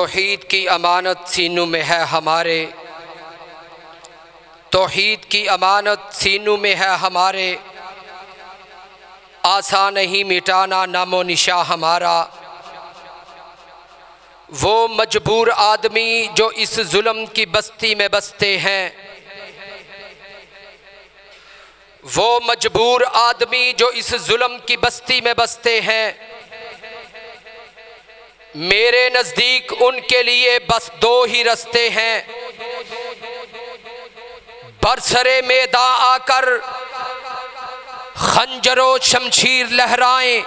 توحید کی امانت سینوں میں ہے ہمارے، توحید کی امانت سینوں میں ہے ہمارے، آسان نہیں مٹانا نام و نشاں ہمارا۔ وہ مجبور آدمی جو اس ظلم کی بستی میں بستے ہیں، وہ مجبور آدمی جو اس ظلم کی بستی میں بستے ہیں، میرے نزدیک ان کے لیے بس دو ہی رستے ہیں، برسر میداں آ کر خنجر و شمشیر لہرائیں،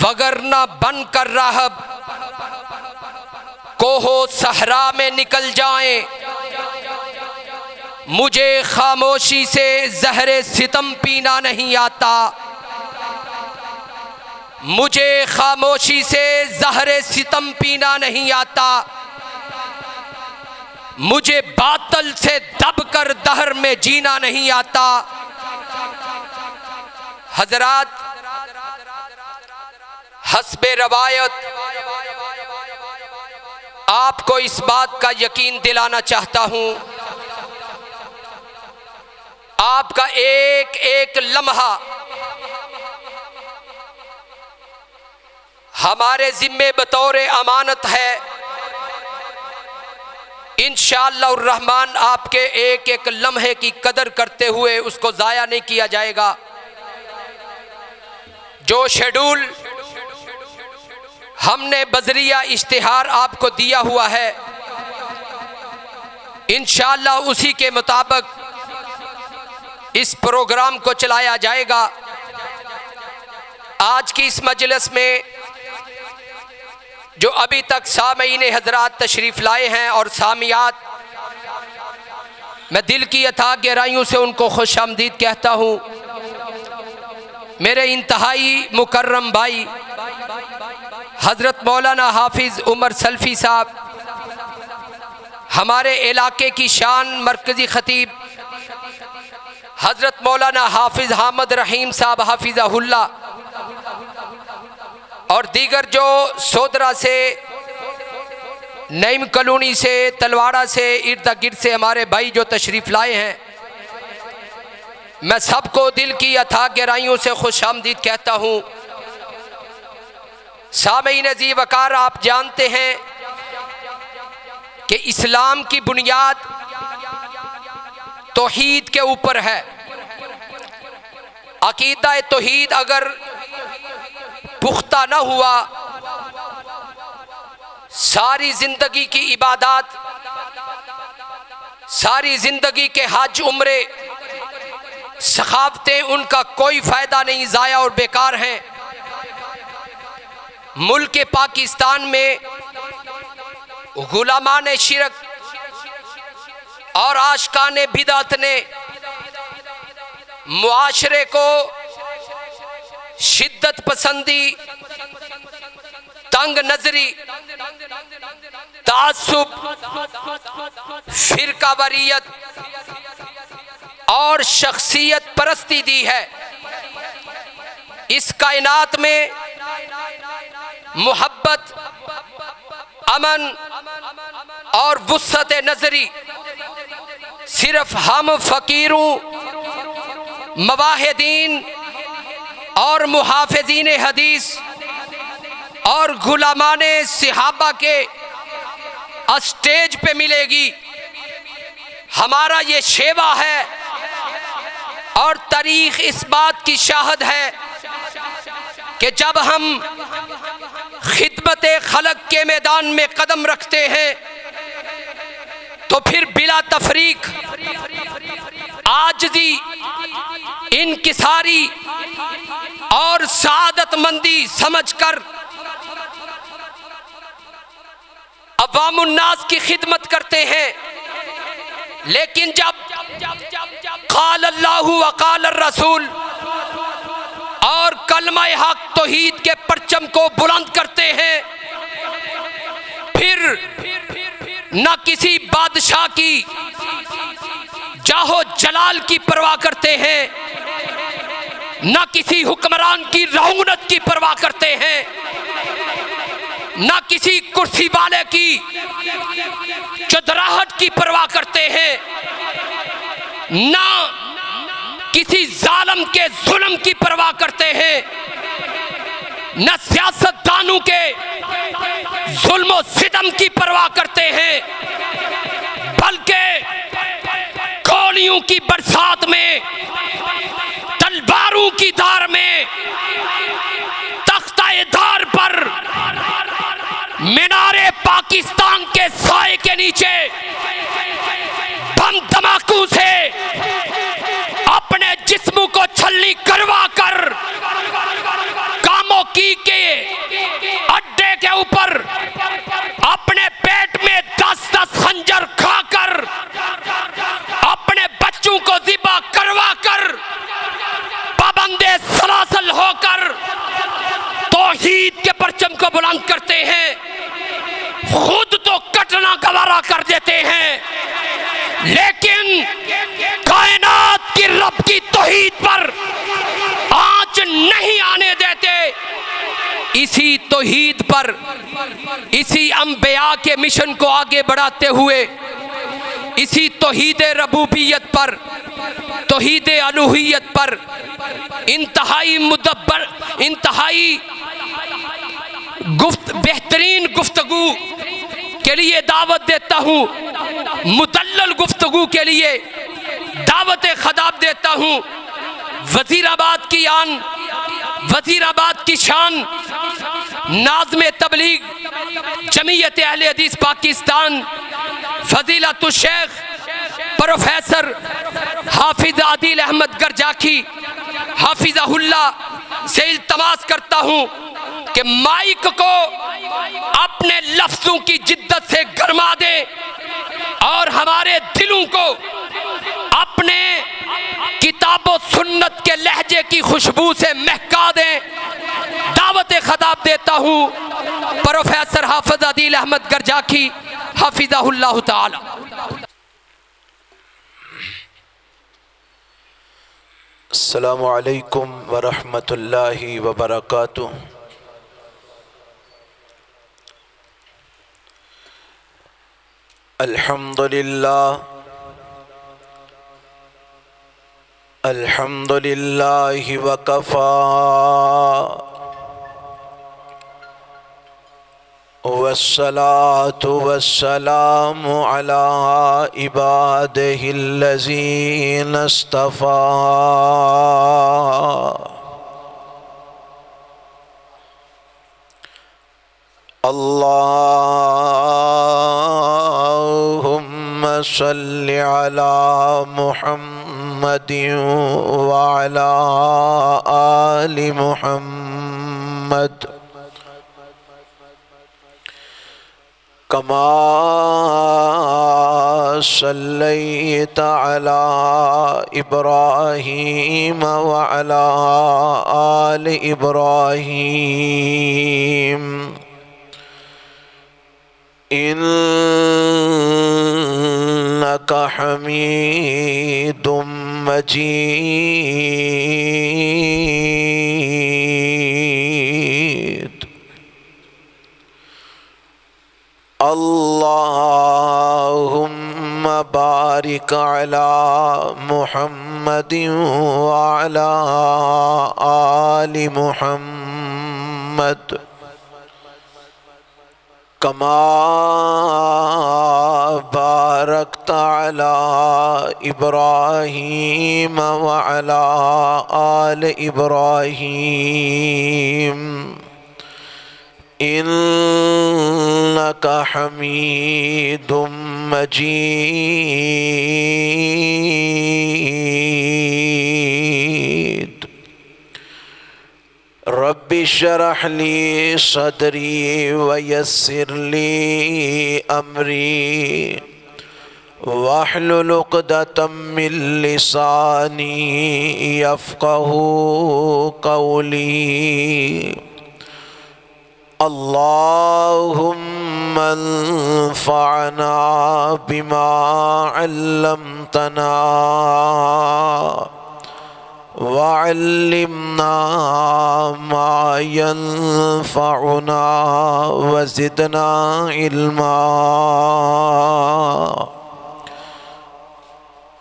وگرنہ بن کر راہب کوہ و صحرا میں نکل جائیں۔ مجھے خاموشی سے زہر ستم پینا نہیں آتا، مجھے خاموشی سے زہر ستم پینا نہیں آتا، مجھے باطل سے دب کر دہر میں جینا نہیں آتا۔ حضرات، حسب روایت آپ کو اس بات کا یقین دلانا چاہتا ہوں، آپ کا ایک ایک لمحہ ہمارے ذمے بطور امانت ہے۔ انشاءاللہ الرحمن آپ کے ایک ایک لمحے کی قدر کرتے ہوئے اس کو ضائع نہیں کیا جائے گا۔ جو شیڈول ہم نے بذریعہ اشتہار آپ کو دیا ہوا ہے، انشاءاللہ اسی کے مطابق اس پروگرام کو چلایا جائے گا۔ آج کی اس مجلس میں جو ابھی تک سامعین حضرات تشریف لائے ہیں اور سامعات، میں دل کی اتھاہ گہرائیوں سے ان کو خوش آمدید کہتا ہوں۔ میرے انتہائی مکرم بھائی حضرت مولانا حافظ عمر سلفی صاحب، ہمارے علاقے کی شان مرکزی خطیب حضرت مولانا حافظ حامد رحیم صاحب حافظہ اللہ، اور دیگر جو سودرا سے، نعیم کالونی سے، تلواڑہ سے، ارد گرد سے ہمارے بھائی جو تشریف لائے ہیں، میں سب کو دل کی اتھاہ گہرائیوں سے خوش آمدید کہتا ہوں۔ سامعین ذی وقار، آپ جانتے ہیں کہ اسلام کی بنیاد توحید کے اوپر ہے۔ عقیدہ توحید اگر پختہ نہ ہوا، ساری زندگی کی عبادات، ساری زندگی کے حج عمرے، ثقافتیں، ان کا کوئی فائدہ نہیں، ضائع اور بیکار ہیں۔ ملک پاکستان میں غلامان شرک اور عاشقان بدعت نے معاشرے کو شدت پسندی، تنگ نظری، تعصب، فرقہ واریت اور شخصیت پرستی دی ہے۔ اس کائنات میں محبت، امن اور وسعت نظری صرف ہم فقیروں، مواحدین اور محافظین حدیث اور غلامان صحابہ کے اسٹیج پہ ملے گی۔ ہمارا یہ شیوا ہے اور تاریخ اس بات کی شاہد ہے کہ جب ہم خدمت خلق کے میدان میں قدم رکھتے ہیں تو پھر بلا تفریق، عاجزی، انکساری اور سعادت مندی سمجھ کر عوام الناس کی خدمت کرتے ہیں۔ لیکن جب قال اللہ وقال الرسول اور کلمہ حق توحید کے پرچم کو بلند کرتے ہیں، پھر نہ کسی بادشاہ کی جاہ و جلال کی پرواہ کرتے ہیں، نہ کسی حکمران کی رعونت کی پرواہ کرتے ہیں، نہ کسی کرسی والے کی چودراہٹ کی پرواہ کرتے ہیں، نہ کسی ظالم کے ظلم کی پرواہ کرتے ہیں، نہ سیاست دانوں کے ظلم و ستم کی پرواہ کرتے ہیں، بلکہ گولیوں کی برسات میں، تلواروں کی دھار میں، تختہ دار پر، مینار پاکستان کے سائے کے نیچے بم دھماکوں سے اپنے جسم کو چھلنی کروا کر کاموں کی کے اڈے کے اوپر اپنے پیٹ میں 10 خنجر کھا کر اپنے بچوں کو ذبح کروا کر پابندے سلاسل ہو کر توحید کے پرچم کو بلند کرتے ہیں، خود تو کٹنا گوارا کر دیتے ہیں، لیکن کائنات کی رب کی توحید پر آنچ نہیں آنے دیتے۔ اسی توحید پر، اسی انبیاء کے مشن کو آگے بڑھاتے ہوئے، اسی توحید ربوبیت پر، توحید الوہیت پر انتہائی مدبر، انتہائی بہترین گفتگو کے لیے دعوت دیتا ہوں، مدلل گفتگو کے لیے دعوت خطاب دیتا ہوں۔ وزیر آباد کی آن، وزیر آباد کی شان، ناظم تبلیغ جمعیت اہل حدیث پاکستان فضیلت الشیخ پروفیسر حافظ عادل احمد گرجاکی حافظہ اللہ سے التماس کرتا ہوں کہ مائک کو اپنے لفظوں کی جدت سے گرما دے اور ہمارے دلوں کو اپنے کتاب و سنت کے لہجے کی خوشبو سے مہکا دیں۔ دعوت خطاب دیتا ہوں پروفیسر حافظ عادل احمد گرجاکی حافظہ اللہ تعالی۔ السلام علیکم ورحمۃ اللہ وبرکاتہ۔ الحمد للہ، الحمد للہ وکفا، والصلاة والسلام علی عبادہ الذین اصطفیٰ۔ اللہم صل علی محمد وعلی آل محمد کما صلیت علی ابراہیم وعلی آل ابراہیم انک حمید مجید۔ اللہم بارک علی محمد وعلی آل محمد کما بارکت علی ابراہیم وعلی آل ابراہیم انک حمید مجید۔ رب اشرح لی صدری ویسر لی امری واحلل عقدۃ من لسانی یفقہوا قولی۔ اللہم انفعنا بما علمتنا وعلمنا ما ينفعنا وزدنا علما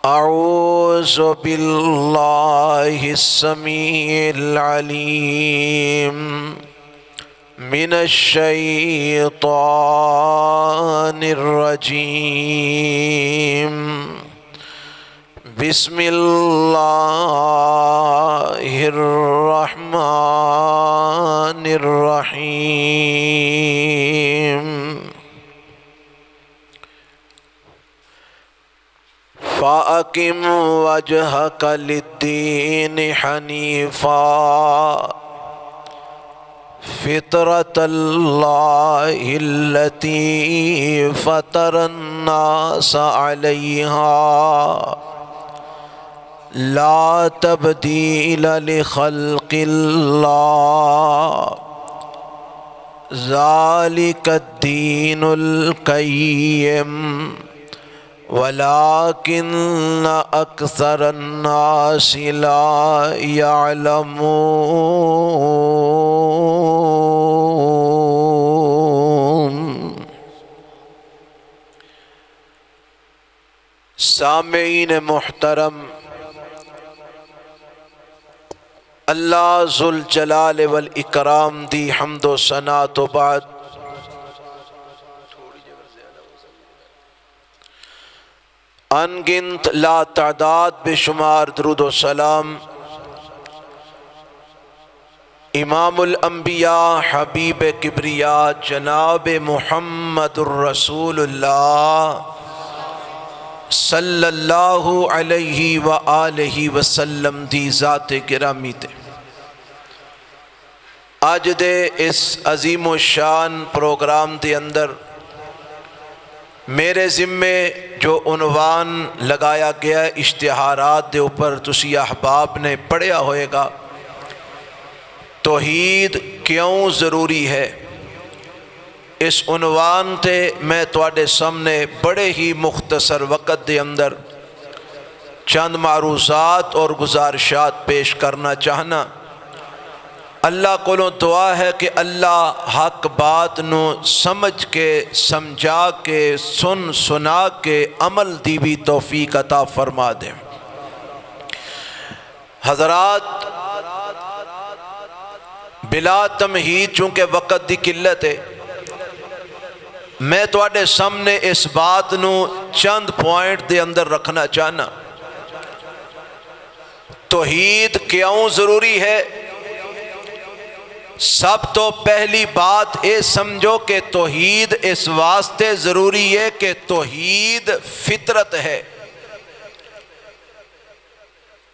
أعوذ بالله السميع العليم من الشيطان الرجيم بسم الله الرحمن الرحيم فأقم وجهك للدين حنيفا فطرة الله التي فطر الناس عليها لا تبديل لخلق الله ذلك الدين القيم ولكن أكثر الناس لا يعلمون۔ سامعین محترم، اللہ ذوالجلال والاکرام دی حمد و ثنا تو بعد ان گنت لا تعداد بے شمار درود و سلام امام الانبیاء حبیب کبریا جناب محمد الرسول اللہ صلی اللہ علیہ وآلہ وسلم دی ذات گرامی تے آج دے اس عظیم و شان پروگرام دے اندر میرے ذمے جو عنوان لگایا گیا ہے اشتہارات دے اوپر تسی احباب نے پڑھیا ہوئے گا، توحید کیوں ضروری ہے۔ اس عنوان تے میں تواڈے سامنے بڑے ہی مختصر وقت دے اندر چند معروضات اور گزارشات پیش کرنا چاہنا۔ اللہ کولوں دعا ہے کہ اللہ حق بات نو سمجھ کے سمجھا کے سنا کے عمل دی بھی توفیق عطا فرما دے۔ حضرات، بلا تمہید چونکہ وقت دی قلت ہے، میں تواڈے سامنے اس بات نو چند پوائنٹ دے اندر رکھنا چاہنا۔ توحید کیوں ضروری ہے؟ سب تو پہلی بات یہ سمجھو کہ توحید اس واسطے ضروری ہے کہ توحید فطرت ہے۔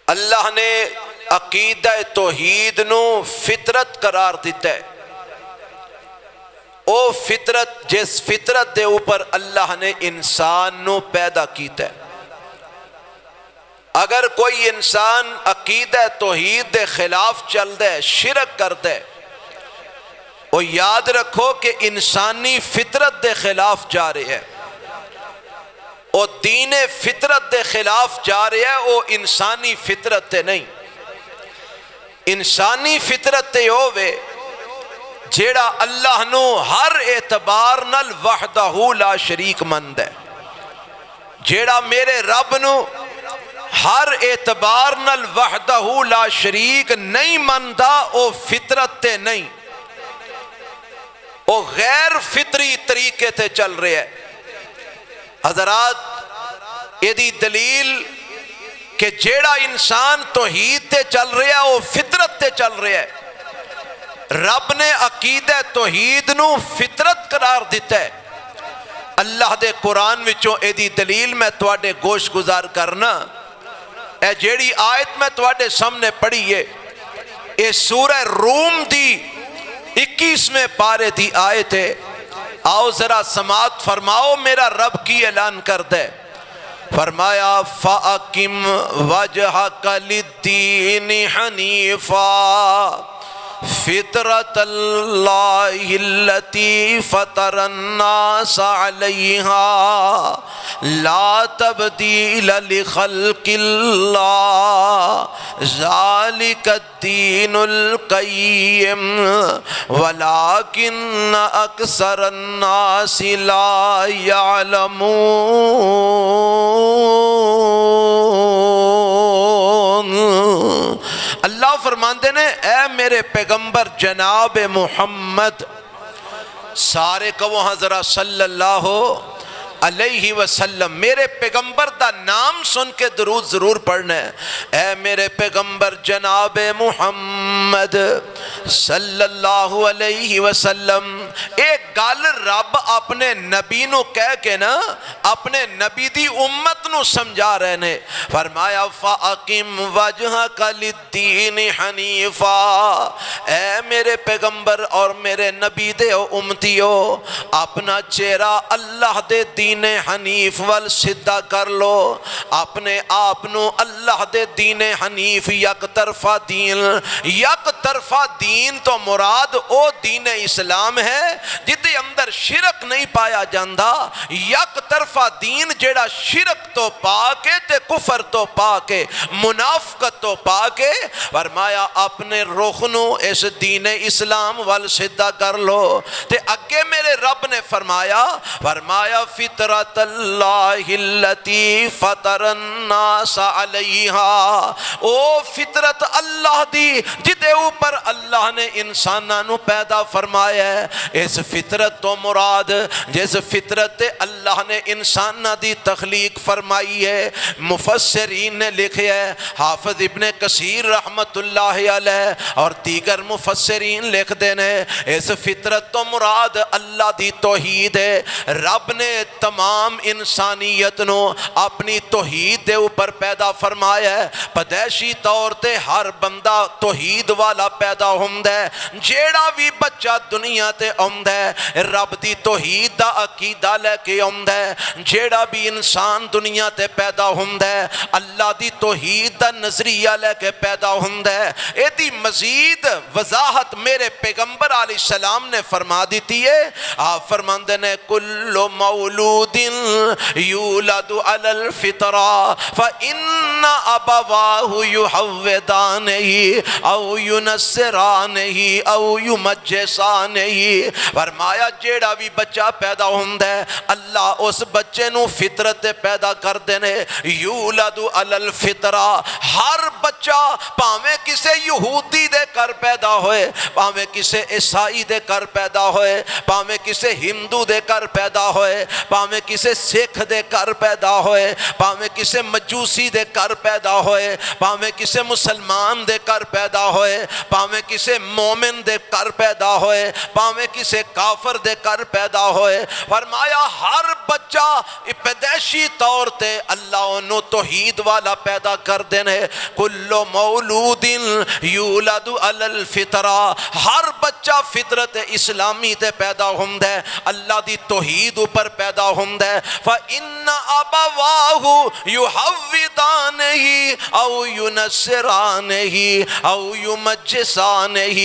اللہ نے عقیدہ توحید نو فطرت قرار دیتا ہے۔ او فطرت جس فطرت دے اوپر اللہ نے انسان نو پیدا کیتا ہے۔ اگر کوئی انسان عقیدہ توحید دے خلاف چل دے، شرک کر دے، وہ یاد رکھو کہ انسانی فطرت دے خلاف جا رہے ہے، وہ دین فطرت دے خلاف جا رہے ہے، وہ انسانی فطرت تے نہیں۔ انسانی فطرت تے ہووے جیڑا اللہ نو ہر اعتبار نال وحدہ لا شریک مند ہے، جیڑا میرے رب نو ہر اعتبار نال وحدہ لا شریک نہیں مندا، وہ فطرت تے نہیں، وہ غیر فطری طریقے تے چل رہے ہے۔ حضرات، یہ دی دلیل کہ جیڑا انسان توحید تے چل رہے ہے وہ فطرت تے چل رہے ہے۔ رب نے عقیدہ توحید نو فطرت قرار دیتا ہے۔ اللہ دے قرآن وچوں اے دی دلیل میں تواڈے گوش گزار کرنا۔ اے جیڑی آیت میں تواڈے سامنے پڑھی ہے، اے سورہ روم دی 21ویں پارے دی آیت ہے۔ آؤ ذرا سماعت فرماؤ، میرا رب کی اعلان کر دے۔ فرمایا فَأَقِمْ وَجْهَكَ لِلدِّينِ حَنِيفًا فطرت اللہ التی فطر الناس علیہا لا تبدیل لخلق اللہ ذالک الدین القیم ولکن اکثر الناس لا یعلمون۔ اللہ فرماندے نے اے میرے پیغمبر جناب محمد، سارے کہو ہاں ذرا صلی اللہ علیہ وسلم، میرے پیغمبر دا نام سن کے درود ضرور پڑھنا ہے۔ اے میرے پیغمبر جناب محمد صلی اللہ علیہ وسلم، ایک گل رب اپنے نبی نو کہہ کے نا اپنے نبی دی امت نو سمجھا رہے نے، فرمایا فَأَقِمْ وَجْهَكَ لِلدِّينِ حَنِيفًا، اے میرے پیغمبر اور میرے نبی دے امتیو، اپنا چہرہ اللہ دے دین حنیف وال سدھا کر لو، اپنے آپنو اللہ دے دین حنیف یک طرفہ دین، یک طرفہ دین تو مراد او دین اسلام ہے جدے اندر شرک نہیں پایا جاندہ، یک طرفہ دین جیڑا شرک تو پاکے تے کفر تو پاکے منافقت تو پاکے، فرمایا اپنے رخنو اس دین اسلام وال سدھا کر لو۔ تے اگے میرے رب نے فرمایا فطرت اللہ التی فطر الناس علیہا، او فطرت اللہ دی جدے اوپر اللہ نے انسانانو پیدا فرمایا ہے۔ اس فطرت تو مراد جس فطرت اللہ نے انسانہ دی تخلیق فرمائی ہے، مفسرین نے لکھے ہے، حافظ ابن کثیر رحمت اللہ علیہ اور دیگر مفسرین لکھ دینے، اس فطرت تو مراد اللہ دی توحید ہے۔ رب نے تمام انسانیت نو اپنی توحید دے اوپر پیدا فرمایا ہے، پدیشی طور تے ہر بندہ توحید والا پیدا ہوندہ ہے، جیڑا بھی بچہ دنیا تے ہوندہ ہے رب دی توحید دا عقیدہ لے کے ہوندہ ہے، جیڑا بھی انسان دنیا تے پیدا ہوندہ ہے اللہ دی توحید دا نظریہ لے کے پیدا ہوندہ ہے۔ اے دی مزید وضاحت میرے پیغمبر علیہ السلام نے فرما دیتی ہے، آپ فرماندے نے کل مولود یولد علی الفطرہ فإن ابواہ یحودانہ او ینصرانہ او یمجسانہ، فرمایا جیڑا بھی بچہ پیدا ہوندہ ہے اللہ اس بچے نو فطرت پیدا کر دینے، یولد علی الفطرہ، ہر بچہ پاویں کسے یہودی دے کر پیدا ہوئے، پاویں کسے عیسائی دے کر پیدا ہوئے، پاویں کسے ہندو دے کر پیدا ہوئے، پاویں کسے سکھ دے کر پیدا ہوئے، پاویں کسے مجوسی دے کر پیدا ہوئے، پاویں کسے مسلمان دے کر پیدا ہوئے، پاویں کسے مومن دے کر پیدا ہوئے، پاویں کسے کافر دے کر پیدا ہوئے، فرمایا ہر بچہ پیدائشی طور تے اللہ انہوں توحید والا پیدا کر دینے، کل مولود یولد علی الفطرہ، ہر بچہ فطرت اسلامی تے پیدا ہوندہ ہے، اللہ دی توحید اوپر پیدا ہوندہ ہے، فَإِنَّ أَبَوَاهُ يُحَوِّدَانِهِ أَوْ يُنَصِّرَانِهِ أَوْ يُمَجِّسَانِهِ،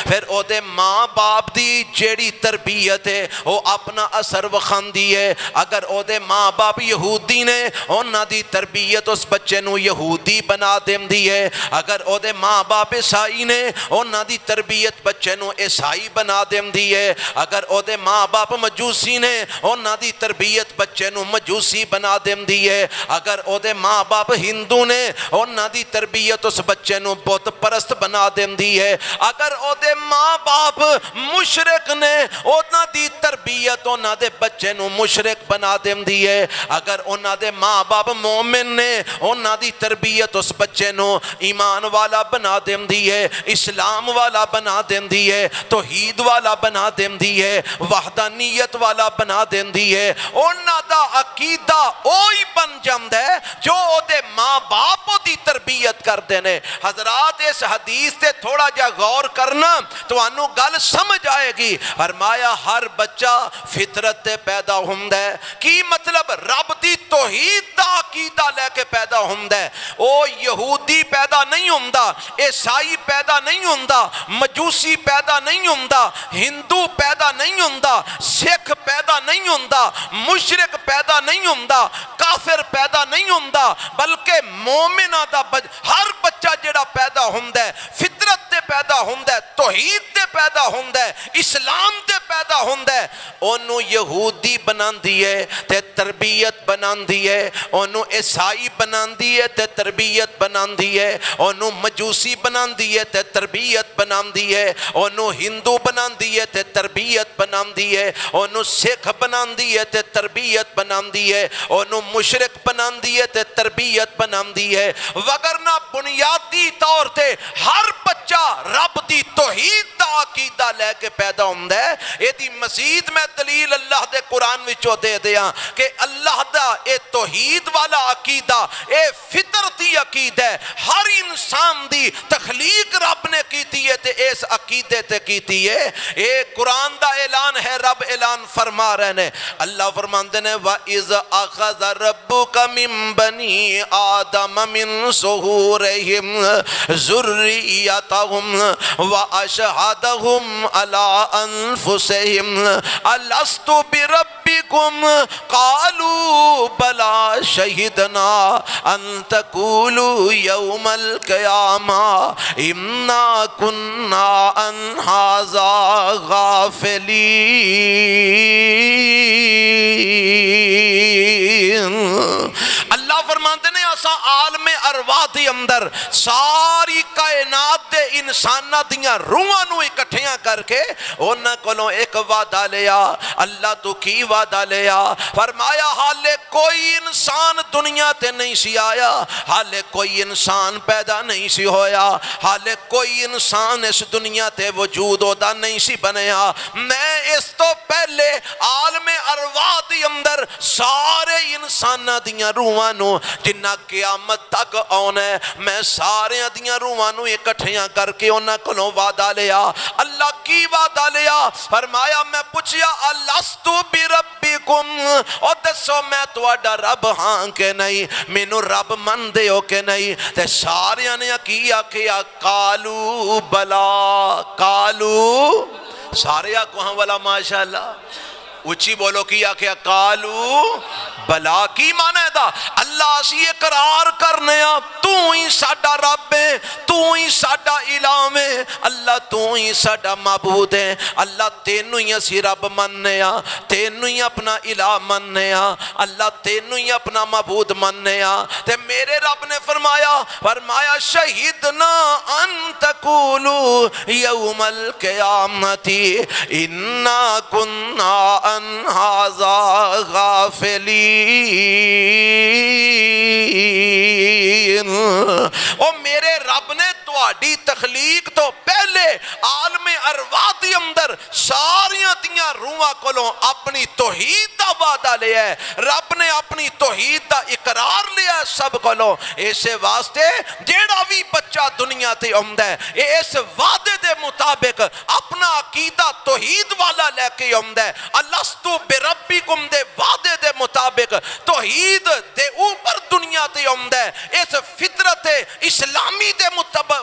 پھر او دے ماں باپ دی جیڑی تربیت ہے وہ اپنا اثر وکھاندی ہے، اگر او دے ماں باپ یہودی نے انہاں دی تربیت اس بچے نو یہودی بنا دیندی ہے، اگر او دے ماں باپ عیسائی نے انہاں دی تربیت بچے نو عیسائی بنا دیندی ہے، اگر او دے ماں باپ مجوسی نے انہاں دی تربیت بچے نو مجوسی بنا دیندی ہے، اگر او دے ماں باپ ہندو نے انہاں دی تربیت اس بچے نو بت پرست بنا دیندی ہے، اگر او دے ماں باپ مشرک نے انہاں دی تربیت انہاں دے بچے نو مشرک بنا دیندی ہے، اگر انہاں دے ماں باپ مومن نے انہاں دی تربیت اس بچے نو ایمان والا بنا دیندی ہے، اسلام والا بنا دیندی ہے، توحید والا بنا دیندی ہے، وحدانیت والا بنا دیندی ہے، انہاں دا عقیدہ اوہی بن جاندہ ہے جو او دے ماں باپ دی تربیت کر دینے۔ حضرات اس حدیث تے تھوڑا جا غور کرنا تو انہوں گل سمجھ آئے گی، فرمایا ہر بچہ فطرت تے پیدا ہوندہ ہے، کی مطلب رب دی توحید دا عقیدہ لے کے پیدا ہوندہ ہے، او یہودی پیدا نہیں ہوندہ، عیسائی پیدا نہیں نہیں ہوندا، مجوسی پیدا نہیں ہوندا، ہندو پیدا نہیں ہوندا، سکھ پیدا نہیں ہوندا، مشرک پیدا نہیں ہوندا، کافر پیدا نہیں ہوندا، بلکہ مومنہ دا ہر بچہ جڑا پیدا ہوندا ہے فطرت تے پیدا ہوندا ہے، توحید تے پیدا ہوندا ہے، اسلام تے پیدا ہوندا ہے، انہوں یہودی بناندی ہے تے تربیت بناندی ہے، انہوں عیسائی بناندی ہے تے تربیت بناندی ہے، انہوں مجوسی بناندی ہے تے تربیت بناندی ہے، انہوں ہندو بناندی ہے تے تربیت بناندی ہے، انہوں سکھ بناندی ہے تے تربیت بناندی ہے، انہوں مشرک بناندی ہے تے تربیت بناندی ہے، وگرنہ بنیادی طور تے ہر بچہ رب دی توحید دا عقیدہ لے کے پیدا ہوندا ہے۔ اے دی مزید میں دلیل اللہ دے قرآن وچوں دے دیاں کہ اللہ دا اے توحید والا عقیدہ اے فطرتی عقیدہ ہے، ہر انسان دی تخلیق رب نے کیتی ہے تے اس عقیدے تے کیتی ہے۔ اے قرآن دا اعلان ہے، رب اعلان فرما رہے ہیں، اللہ فرماندے نے وَإِذْ أَخَذَ رَبُّكَ مِن بَنِي آدَمَ مِن ظُهُورِهِمْ ذُرِّيَّتَهُمْ وَأَشْهَدَهُمْ عَلَىٰ أَنفُسِهِمْ أَلَسْتُ بِرَبِّكُمْ قَالُوا بَلَىٰ شَهِدْنَا أَن تَقُولُوا يَوْمَ الْقِيَامَةِ إِنَّا كُنَّا عَنْ هَٰذَا غَافِلِينَ۔ اللہ فرماندے نے اسا عالم ارواح دی اندر ساری کائنات دے انساناں دیاں روحاں نو اکٹھیاں کر کے انہاں کولوں ایک وعدہ لیا۔ اللہ تو کی وعدہ لیا؟ فرمایا حالے کوئی انسان دنیا تے نہیں سی آیا، حالے کوئی انسان پیدا نہیں سی ہویا، حالے کوئی انسان اس دنیا تے وجود ہوتا نہیں سی بنیا، میں اس تو پہلے عالم ارواح دی اندر سارے انساناں دیاں روحاں نو جنہ قیامت تک آنا ہے میں سارے دیاں روحاں نو اکٹھیاں کر کے انہاں کولوں وعدہ لیا۔ اللہ کی وعدہ لیا؟ فرمایا میں پوچھیا الستو بربکم، اور دسو میں تواڈا رب ہاں کہ نہیں، مینوں رب من دے ہو کہ نہیں؟ تے سارے نے کی آکھیا قالو بلا، قالو سارے آکو ہاں والا ماشاءاللہ، اچھی بولو کی آکھیا قالو بلا۔ کی معنی ہے دا؟ اللہ اسی اقرار کرنے تو ہی ساڈا رب ہے، تو ہی ساڈا الہ ہے، اللہ تو ہی ساڈا معبود ہے، اللہ تینوں ہی اسی رب مننے ہاں، تینوں ہی اپنا الہ مننے ہاں، اللہ تینوں ہی اپنا معبود مننے ہاں۔ تے میرے رب نے فرمایا شہیدنا ان تقولوا یوم القیامت انا کننا ان ھذا غافلین۔ او میرے رب نے تواڈی تخلیق تو پہلے عالم ارواح دی اندر ساریاں دیاں روحاں کولوں اپنی توحید دا وعدہ لیا ہے، رب نے اپنی توحید دا اقرار لیا ہے سب کولوں۔ اسے واسطے جیڑا بھی بچہ دنیا تے آندا ہے اس وعدے دے مطابق اپنا عقیدہ توحید والا لے کے آندا ہے، الستو بربکم دے وعدے دے مطابق توحید دے اوپر دنیا تے آندا ہے، اس فطرت اسلامی دے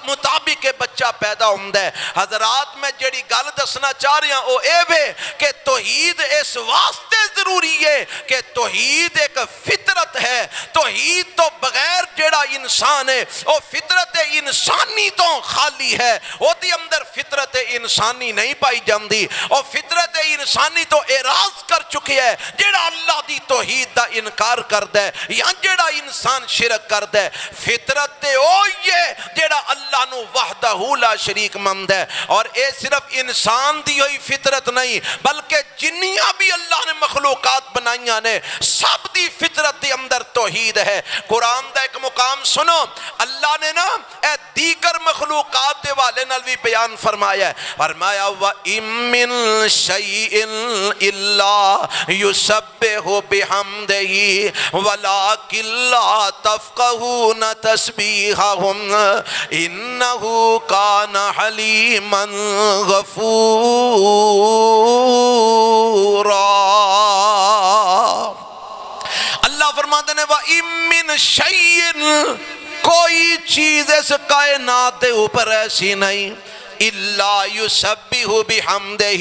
مطابق بچہ پیدا ہوندا ہے۔ حضرات میں جڑی گل دسنا چاہ رہا ہوں وہ اے وے کہ توحید اس واسطے ضروری ہے کہ توحید ایک فطرت ہے، توحید تو بغیر جڑا انسان ہے وہ فطرت انسانی تو خالی ہے، وہ دی اندر فطرت انسانی نہیں پائی جاندی، اور فطرت انسانی تو اعراض کر چکی ہے جڑا اللہ دی توحید دا انکار کردا ہے یا جڑا انسان شرک کردا ہے۔ فطرت تے ہوئی ہے جڑا اللہ نو وحدہ لا شریک مند ہے، اور اے صرف انسان دی ہوئی فطرت نہیں بلکہ جنیاں بھی اللہ نے مخلوقات بنائیاں نے سب دی فطرت دے اندر توحید ہے۔ قرآن دا ایک مقام سنو، اللہ نے نا اے دیگر مخلوقات دے والے نال بھی بیان فرمایا ہے، فرمایا وَإِن مِّن شَيْءٍ إِلَّا يُسَبِّحُ بِحَمْدِهِ وَلَٰكِن لَّا تَفْقَهُونَ تَسْبِيحَهُمْ إِنَّهُ كَانَ حَلِيمًا غَفُورًا۔ اللہ فرماتے ہیں وَإِن مِّن شَيْءٍ، کوئی چیز اس کائنات دے اوپر ایسی نہیں الا یسبح بحمدہ،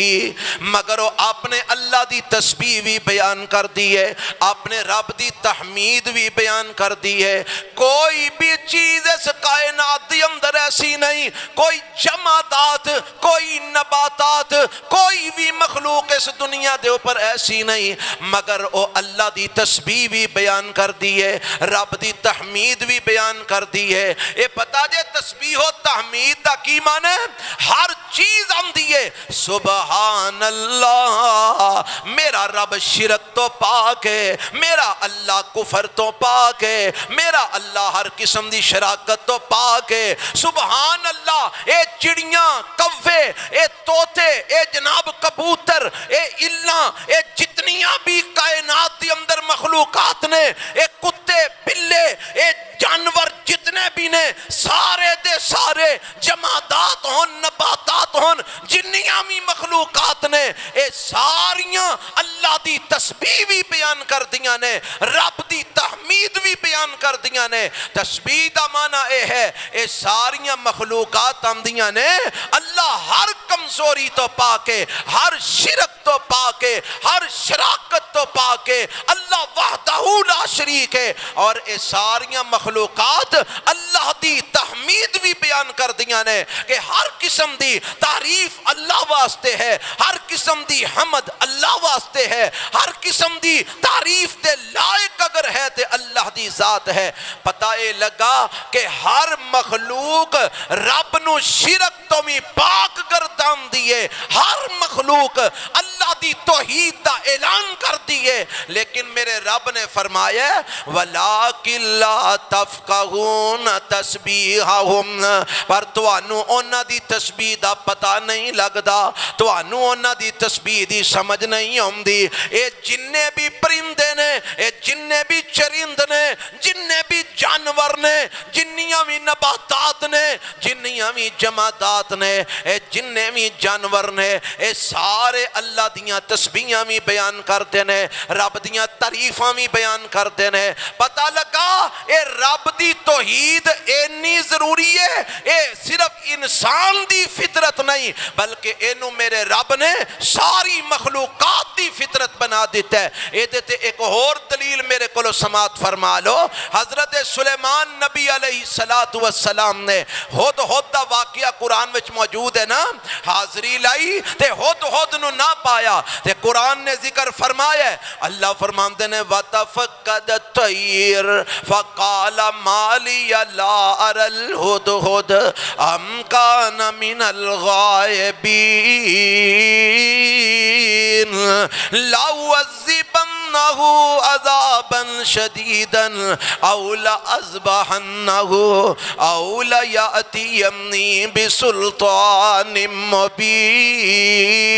مگر وہ اپنے اللہ دی تسبیح بھی بیان کر دی ہے، اپنے رب دی تحمید بھی بیان کر دی ہے۔ کوئی بھی چیز اس کائنات دی اندر ایسی نہیں، کوئی جمادات، کوئی نباتات، کوئی بھی مخلوق اس دنیا دے اوپر ایسی نہیں مگر وہ اللہ دی تسبیح بھی بیان کر دی ہے، رب دی تحمید بھی بیان کر دی ہے۔ یہ پتا جے تسبیح و تحمید دا کی معنی ہے؟ ہر چیز آندی ہے سبحان اللہ، میرا رب شرک تو پاک ہے، میرا اللہ کفر تو پاک ہے، میرا اللہ ہر قسم دی شراکت تو پاک ہے، سبحان اللہ۔ اے چڑیاں، کوے، اے طوطے، اے جناب کبوتر، اے الاں، اے جتنیاں بھی کائنات دی اندر مخلوقات نے، اے کتے، بلے، اے جانور جتنے بھی نے، سارے دے سارے جمادات ہون، نباتات ہون، جنیاں بھی مخلوقات نے، اے ساریاں اللہ دی تسبیح بھی بیان کر دیاں نے، رب دی تحمید بھی بیان کر دیاں نے۔ تسبیح دا معنی اے ہے اے ساریاں مخلوقات آندیاں نے اللہ ہر کمزوری تو پاکے، ہر شرک تو پاکے، ہر شراکت تو پاکے، اللہ وحدہ لا شریک ہے، اور اے ساریاں مخلوقات اللہ دی تحمید بھی بیان کر دیاں نے کہ ہر قسم دی تعریف اللہ واسطے ہے، ہر قسم دی حمد اللہ واسطے ہے، ہر قسم دی تعریف دے لائق اگر ہے تے اللہ دی ذات ہے۔ پتہ اے لگا کہ ہر مخلوق رب نو شرک تو بھی پاک گردان دیئے، ہر مخلوق اللہ دی توحید دا اعلان کر دیئے، لیکن میرے رب نے فرمایا وَلَٰكِن لَا تَفْقَهُونَ تَسْبِيحَهُمْ، پر توانو اونا دی تسبیح دا پتہ نہیں لگدا، توانو اونا دی تسبیح دی سمجھ نہیں ہوندی۔ اے جننے بھی پرندے نے، اے جننے بھی چرند نے، جننے بھی جانور نے، جنیاں بھی نباتات نے، جنیاں بھی جمادات نے، اے جننے بھی جانور نے، اے سارے اللہ دیاں تسبیحاں بھی بیان کرتے نے، رب دیاں تعریفاں بھی بیان کرتے نے۔ پتہ لگا اے رب دی توحید اینی ضروری ہے، اے صرف انسان دی فطرت نہیں بلکہ اینو میرے رب نے ساری مخلوقات دی فطرت بنا دیتا ہے۔ اے دیتے ایک اور دلیل میرے کلو سماعت فرما لو۔ حضرت سلیمان نبی علیہ السلام نے ہد دا واقعہ قرآن وچ موجود ہے نا، حاضری لائی تے ہد نو نہ پایا تے قرآن نے ذکر فرمایا ہے، اللہ فرماندے نے وَتَفَقَّدَ الطَّيْرَ فَقَالَ مَا لِيَ لَا أَرَى الْهُدْهُدَ أَمْ كَانَ مِنَ الْغَائِبِينَ لَأُعَذِّبَنَّهُ عَذَابًا شَدِيدًا أَوْ لَأَذْبَحَنَّهُ أَوْ لَيَأْتِيَنِّي بِسُلْطَانٍ مُبِينٍ۔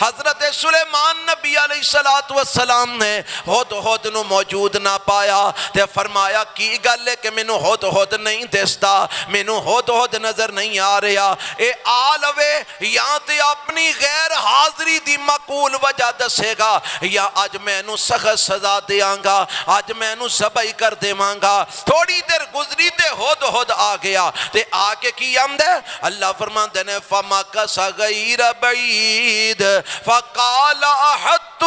حضرت سلیمان نبی علیہ السلام نے ہد نو موجود نہ پایا تے فرمایا کی گل ہے کہ مینوں ہد نہیں دستا، مینوں ہد نظر نہیں آ رہا، اے آلوے یا تے اپنی غیر حاضری دی معقول وجہ دسے گا یا آج میں نو سخت سزا دیاں گا، آج میں نو ذبح کر دیواں گا۔ تھوڑی دیر گزری تے ہد آ گیا تے آ کے کی آمد ہے، اللہ فرماندے نے فَمَكَثَ غَيْرَ بَعِيدٍ فَقَالَ أَحَطتُ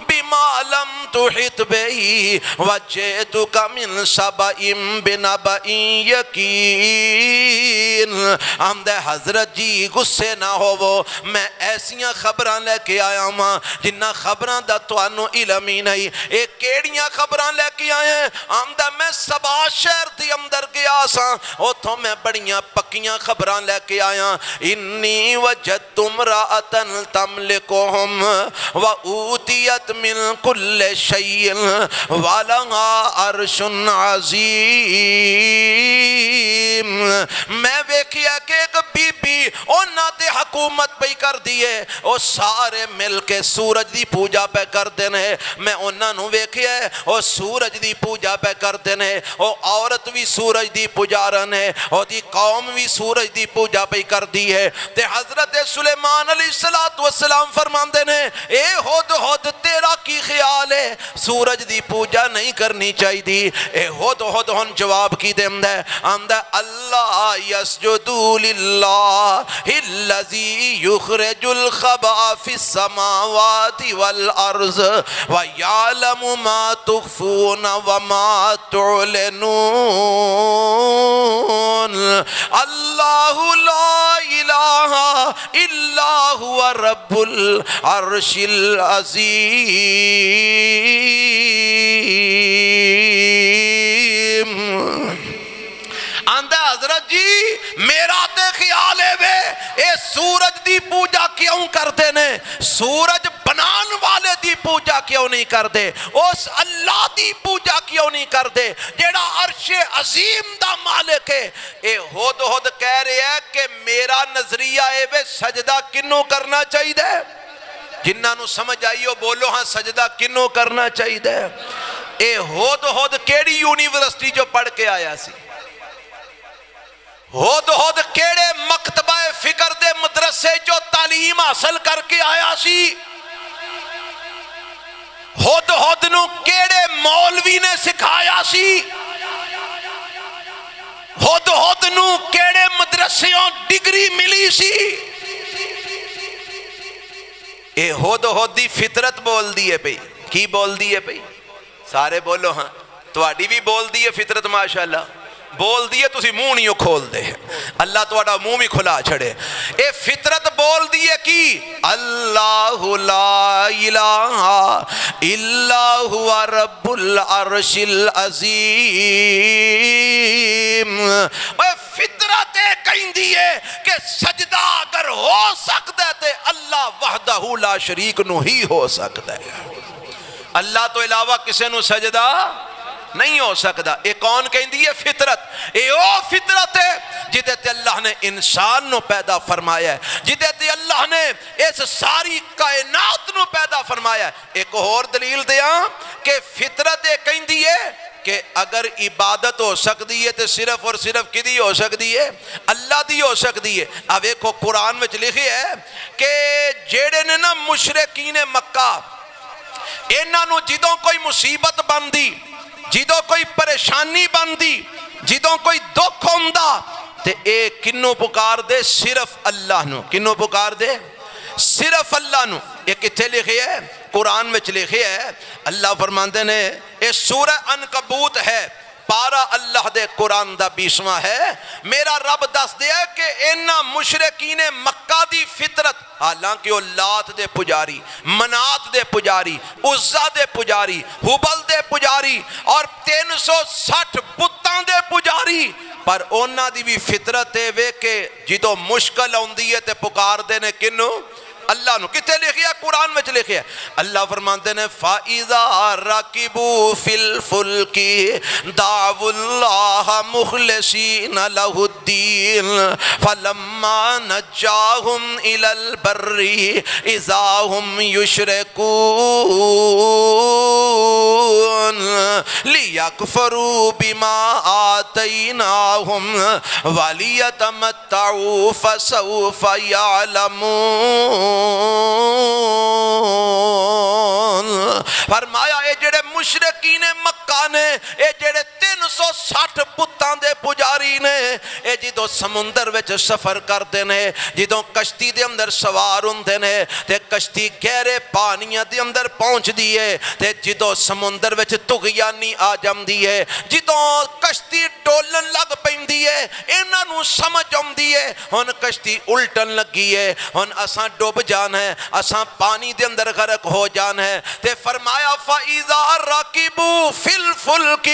بِمَا لَمْ تُحِطْ بِهِ وَجِئْتُكَ مِنْ سَبَإٍ بِنَبَإٍ يَقِينٍ۔ آمد ہے حضرت جی غصے نہ ہوو، میں ایسیاں خبراں لے کے آیا ہوں جنہ خبراں دا توانو علم ہی نہیں۔ ایک کیڑیاں خبراں لے کے آئے ہیں، آمد ہے میں سبا شہر دی اندر گیا سا، اتھوں میں بڑیاں پکیاں خبراں لے کے آیا، انی وجدت امرأة تملکہم وَأُوتِیَتْ مِنْ كُلِّ شَيْءٍ وَلَهَا عَرْشٌ عَظِيمٌ۔ میں ویکھیا کہ ایک بی بی انہاں تے حکومت پہ کر دیے او سارے مل کے سورج دی پوجا پہ کر دینے میں انہاں نو ویکھیا ہے او سورج دی پوجا پہ کر دینے او عورت بھی سورج دی پجارن ہے او دی قوم بھی سورج دی پوجا پہ کر دی ہے تے حضرت سلیمان علیہ السلام فرماندے نے اے ہد ہد تیرا کی خیال ہے سورج دی پوجا نہیں کرنی چاہی دی اے ہد ہد ہن جواب کی دیندہ ہے آمدہ اللہ یسجدو للہ الذی یخرج الخبا فی السماوات والارض ویعلم ما تخفون وما تعلنون اللہ لا الہ الا هو رب العرش العظیم آندہ حضرت جی میرا تے خیال ہے بے اے سورج دی پوجا کیوں کر دینے سورج بنان والے دی پوجا کیوں نہیں کر دے اس اللہ دی پوجا کیوں نہیں کر دے جیڑا عرش عظیم دا مالک ہے اے ہود ہود کہہ رہے ہیں کہ میرا نظریہ ہے بے سجدہ کنوں کرنا چاہیے دے جنہاں نو سمجھ آئیو بولو ہاں سجدہ کنوں کرنا چاہیے دے اے ہود ہود کیڑی یونیورسٹی جو پڑھ کے آیا سی ہود ہود کیڑے مکتبہ فکر دے مدرسے جو تعلیم حاصل کر کے آیا سی ہود ہود نو کیڑے مولوی نے سکھایا سی ہود ہود نو کیڑے مدرسیوں ڈگری ملی سی اے ہود ہود دی فطرت بول دیئے پئی کی بول دیئے پئی سارے بولو ہاں تواڈی بھی بول دیئے فطرت ماشاءاللہ بول دیئے تسی منہ نہیں کھول دے اللہ تواڈا منہ بھی کھلا چھڑے اے فطرت بول دیئے کی اللہ لا الہ الا هو رب العرش العظیم اے فطرت کہیں دیئے کہ سجدہ اگر ہو سکتا ہے اللہ وحدہ لا شریک نو ہی ہو سکتا ہے اللہ تو علاوہ کسے نو سجدہ نہیں ہو سکتا اے کون کہیں دی ہے فطرت اے او فطرت ہے جدے تے اللہ نے انسان نو پیدا فرمایا ہے جدے تے اللہ نے اس ساری کائنات نو پیدا فرمایا ہے ایک اور دلیل دیا کہ فطرت اے کہیں دی ہے کہ اگر عبادت ہو سکتی ہے تو صرف اور صرف کدی ہو سکتی ہے اللہ دی ہو سکتی ہے اب ایک قرآن میں لکھی ہے کہ جیڑے نے نا مشرکین مکہ انہاں نو جدوں کوئی مصیبت بندی جدوں کوئی پریشانی بندی جدوں کوئی دکھ ہوندہ تے اے کنوں پکار دے صرف اللہ نو کنوں پکار دے صرف اللہ نو ایک کتھے لکھے ہے قرآن میں لکھے ہے اللہ فرماندے نے اے سورہ عنکبوت ہے پارا اللہ دے قرآن دا 20واں ہے میرا رب دس دیا کہ انہاں مشرکین مکہ دی فطرت حالانکہ وہ لات دے پجاری منات دے پجاری عزہ دے پجاری حبل دے پجاری اور 360 بتاں دے پجاری پر انہاں دی بھی فطرت ہے وے کہ جدو مشکل ہوندی ہے تے پکار دینے کنو اللہ نو کتے لکھیا قرآن میں لکھیا اللہ فرماتے ہیں فَإِذَا رَكِبُوا فِي الْفُلْكِ دَعْوُوا اللَّهَ مُخْلِصِينَ لَهُ الدِّينَ فَلَمَّا نَجَّاهُمْ إِلَى الْبَرِّ إِذَا هُمْ يُشْرِكُونَ لِيَكْفُرُوا بِمَا آتَيْنَاهُمْ وَلِيَتَمَتَّعُوا فَسَوْفَ يَعْلَمُونَ فرمایا اے جڑے مشرکین مکہ نے اے جڑے 360 بتاں دے پجاری نے اے جدو سمندر وچ سفر کردے نے جدو کشتی دے اندر سوار ہوندے نے تے کشتی گہرے پانیاں دے اندر پہنچ دیئے تے جدو سمندر وچ تغیانی آ جاندی ہے جدو کشتی ڈولن لگ پیندی ہے انہاں نو سمجھ آندی ہے ہن کشتی الٹن لگی ہے ہن اساں ڈوب جان ہے اساں پانی دے اندر غرق ہو جان ہے تے فرمایا فَإِذَا رَكِبُوا فِي الْفُلْكِ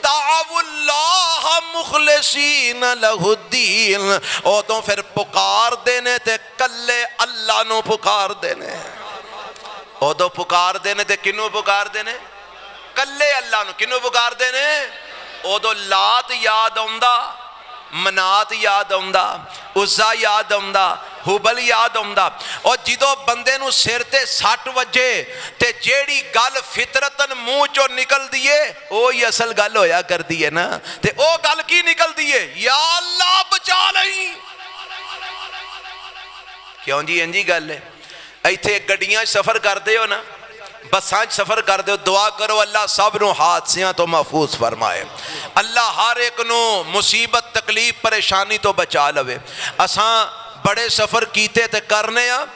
دَعَوُوا اللَّهَ مُخْلِصِينَ لَهُ الدِّينَ او تو پھر پکار دینے تے کلے اللہ نو پکار دینے او تو پکار دینے تے کنو پکار دینے کلے اللہ نو کنو پکار دینے او تو لات یاد ہوندہ منات یاد ہوندہ عزہ یاد ہوندہ ਹੁਬਲ ਯਾਦ ਆਉਂਦਾ। ਉਹ ਜਦੋਂ ਬੰਦੇ ਨੂੰ ਸਿਰ ਤੇ ਸੱਟ ਵੱਜੇ ਤੇ ਜਿਹੜੀ ਗੱਲ ਫਿਤਰਤਨ ਮੂੰਹ ਚੋਂ ਨਿਕਲਦੀ ਏ ਉਹ ਹੀ ਅਸਲ ਗੱਲ ਹੋਇਆ ਕਰਦੀ ਹੈ ਨਾ। ਤੇ ਉਹ ਗੱਲ ਕੀ ਨਿਕਲਦੀ ਏ? ਯਾ ਅੱਲਾ ਬਚਾ ਲਈ। ਕਿਉਂ ਜੀ? ਇੰਜੀ ਗੱਲ ਹੈ। ਇੱਥੇ ਗੱਡੀਆਂ 'ਚ ਸਫ਼ਰ ਕਰਦੇ ਹੋ ਨਾ, ਬੱਸਾਂ 'ਚ ਸਫ਼ਰ ਕਰਦੇ ਹੋ, ਦੁਆ ਕਰੋ ਅੱਲਾ ਸਭ ਨੂੰ ਹਾਦਸਿਆਂ ਤੋਂ ਮਹਿਫੂਜ਼ ਫਰਮਾਏ, ਅੱਲਾ ਹਰ ਇੱਕ ਨੂੰ ਮੁਸੀਬਤ ਤਕਲੀਫ ਪਰੇਸ਼ਾਨੀ ਤੋਂ ਬਚਾ ਲਵੇ। ਅਸਾਂ ਬੜੇ ਸਫ਼ਰ ਕੀਤੇ ਤੇ ਕਰਨੇ ਆ,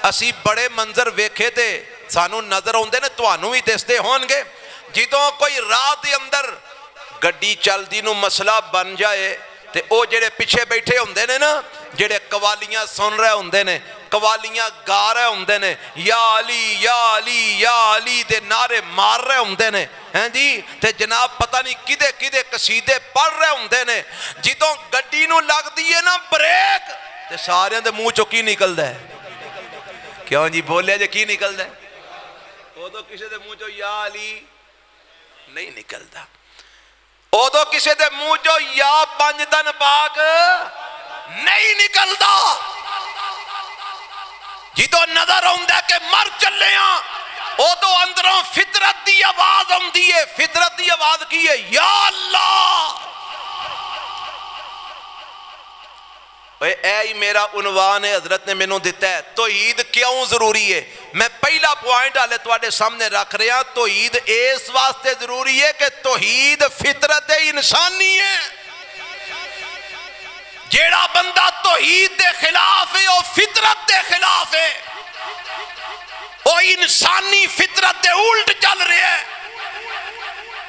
ਅਸੀਂ ਬੜੇ ਮੰਜ਼ਰ ਵੇਖੇ ਤੇ ਸਾਨੂੰ ਨਜ਼ਰ ਆਉਂਦੇ ਨੇ, ਤੁਹਾਨੂੰ ਵੀ ਦਿਸਦੇ ਹੋਣਗੇ। ਜਦੋਂ ਕੋਈ ਰਾਹ ਦੇ ਅੰਦਰ ਗੱਡੀ ਚੱਲਦੀ ਨੂੰ ਮਸਲਾ ਬਣ ਜਾਏ ਤੇ ਉਹ ਜਿਹੜੇ ਪਿੱਛੇ ਬੈਠੇ ਹੁੰਦੇ ਨੇ ਨਾ, ਜਿਹੜੇ ਕਵਾਲੀਆਂ ਸੁਣ ਰਹੇ ਹੁੰਦੇ ਨੇ, ਕਵਾਲੀਆਂ ਗਾ ਰਹੇ ਹੁੰਦੇ ਨੇ, ਯਾ ਅਲੀ ਯਾ ਅਲੀ ਯਾ ਅਲੀ ਦੇ ਨਾਰੇ ਮਾਰ ਰਹੇ ਹੁੰਦੇ ਨੇ, ਹੈਂ ਜੀ, ਤੇ ਜਨਾਬ ਪਤਾ ਨਹੀਂ ਕਿਹਦੇ ਕਿਹਦੇ ਕਸੀਦੇ ਪੜ੍ਹ ਰਹੇ ਹੁੰਦੇ ਨੇ। ਜਦੋਂ ਗੱਡੀ ਨੂੰ ਲੱਗਦੀ ਹੈ ਨਾ ਬ੍ਰੇਕ ਤੇ ਸਾਰਿਆਂ ਦੇ ਮੂੰਹ ਚੋਂ ਕੀ ਨਿਕਲਦਾ ਹੈ? ਕਿਉਂ ਜੀ? ਬੋਲਿਆ ਜੇ ਕੀ ਨਿਕਲਦਾ ਹੈ? ਉਦੋਂ ਕਿਸੇ ਦੇ ਮੂੰਹ ਚੋਂ ਯਾ ਅਲੀ ਨਹੀਂ ਨਿਕਲਦਾ, ਉਦੋਂ ਕਿਸੇ ਦੇ ਮੂੰਹ ਚੋਂ ਯਾ ਪੰਜ ਤਨ ਪਾਕ ਨਹੀਂ ਨਿਕਲਦਾ। ਜਦੋਂ ਨਜ਼ਰ ਆਉਂਦਾ ਕਿ ਮਰ ਚੱਲੇ ਆ ਉਦੋਂ ਅੰਦਰੋਂ ਫਿਤਰਤ ਦੀ ਆਵਾਜ਼ ਆਉਂਦੀ ਹੈ। ਫਿਤਰਤ ਦੀ ਆਵਾਜ਼ ਕੀ ਹੈ? ਯਾ ਅੱਲਾ। ਇਹ ਹੀ ਮੇਰਾ ਉਨਵਾਨ ਹੈ, ਹਜ਼ਰਤ ਨੇ ਮੈਨੂੰ ਦਿੱਤਾ ਹੈ। ਤੌਹੀਦ ਕਿਉਂ ਜ਼ਰੂਰੀ ਹੈ? ਮੈਂ ਪਹਿਲਾ ਪੁਆਇੰਟ ਹਾਲੇ ਤੁਹਾਡੇ ਸਾਹਮਣੇ ਰੱਖ ਰਿਹਾ। ਤੌਹੀਦ ਇਸ ਵਾਸਤੇ ਜ਼ਰੂਰੀ ਹੈ ਕਿ ਤੌਹੀਦ ਫਿਤਰਤ ਇਨਸਾਨੀ ਹੈ। ਜਿਹੜਾ ਬੰਦਾ ਤੌਹੀਦ ਦੇ ਖਿਲਾਫ ਹੈ ਉਹ ਫਿਤਰਤ ਦੇ ਖਿਲਾਫ ਹੈ, ਉਹ ਇਨਸਾਨੀ ਫਿਤਰਤ ਦੇ ਉਲਟ ਚੱਲ ਰਿਹਾ ਹੈ।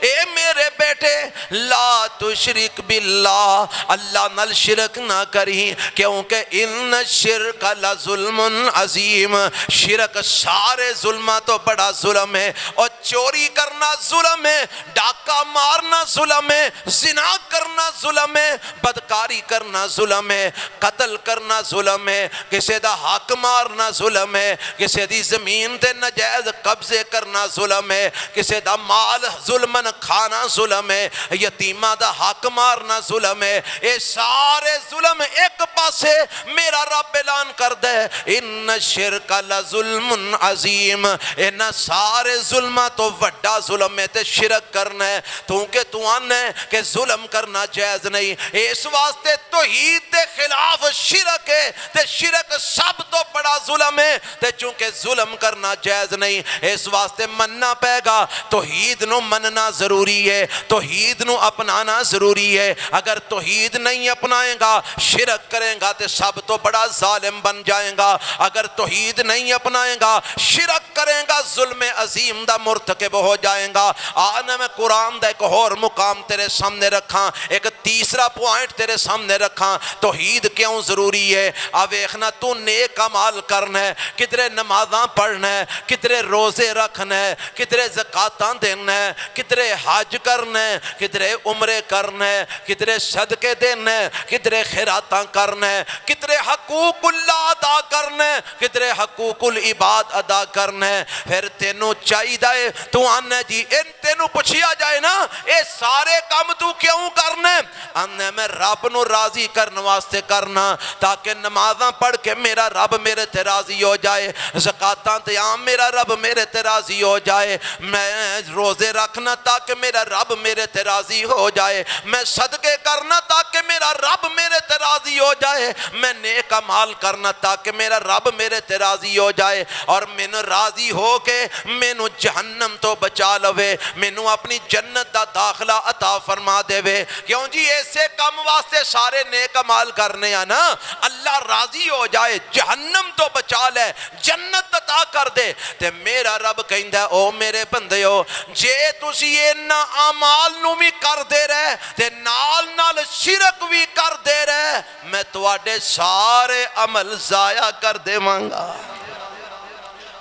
اے میرے بیٹے لا تشرک باللہ اللہ نال شرک نہ کری کیونکہ ان شرک لظلم عظیم شرک سارے ظلمہ تو بڑا ظلم ہے اور چوری کرنا ظلم ہے ڈاکہ مارنا ظلم ہے زنا کرنا ظلم ہے بدکاری کرنا ظلم ہے قتل کرنا ظلم ہے کسی دا حق مارنا ظلم ہے کسی دی زمین تے نجائز قبضے کرنا ظلم ہے کسی دا مال ظلمن کھانا ظلم ہے یتیمہ دا حق مارنا ظلم ہے اے سارے ظلم ایک پاسے میرا رب اعلان کر دے ان شرک لظلم عظیم ان سارے ظلمہ تو وڈا ظلم ہے تے شرک کرنا ہے کیونکہ تو آنے کہ ظلم کرنا جائز نہیں اس واسطے توحید دے خلاف شرک ہے تے شرک سب تو بڑا ظلم ہے تے چونکہ ظلم کرنا جائز نہیں اس واسطے مننا پے گا توحید نو مننا ضروری ہے توحید نو اپنانا ضروری ہے اگر توحید نہیں اپنائیں گا شرک کریں گا تے سب تو بڑا ظالم بن جائیں گا اگر توحید نہیں اپنائیں گا شرک کریں گا ظلم عظیم دا مرتکب ہو جائیں گا آنے میں قرآن دا ایک اور مقام تیرے سامنے رکھاں ایک تیسرا پوائنٹ تیرے سامنے رکھاں توحید کیوں ضروری ہے آویخنا تو نیک عمال کرنا ہے کتنے نمازاں پڑھنا ہے کتنے روزے رکھنا ہے کتنے زکاتاں دینا ہے کتنے حج کرنا ہے کتنے عمرے کرنا ہے کتنے صدقے دینا ہے کتنے خیراتاں کرنا ہے کتنے حقوق اللہ ادا کرنا ہے کتنے حقوق العباد ادا کرنا ہے پھر تینوں چاہی دائے تو آنے جی ان تینوں پوچھیا جائے نا اے سارے کام تو کیوں کرنے آنے میں رب نو راضی کرنے واسطے کرنا تاکہ نمازاں پڑھ کے میرا رب میرے تے راضی ہو جائے زکاتاں دیاں میرا رب میرے تے راضی ہو جائے میں روزے رکھنا تاکہ میرا رب میرے تے راضی ہو جائے میں صدقے کرنا تاکہ میرا رب میرے تے راضی ہو جائے میں نیک عمال کرنا تاکہ میرا رب میرے تے راضی ہو جائے اور میں راضی ہو کے میں جہنم تو بچا لوے میں اپنی جنت دا داخلہ عطا فرما دے وے کیوں جی ایسے کم واسطے سارے نیک عمال کرنے ہیں نا اللہ راضی ہو جائے جہنم تو بچا لے جنت عطا کر دے تے میرا رب کہندا ہے او میرے بندے ہو جے تسی انہاں اعمال نو بھی کر دے رہے تے نال نال شرک بھی کر دے رہے میں تواڈے سارے عمل ضائع کر دیواں گا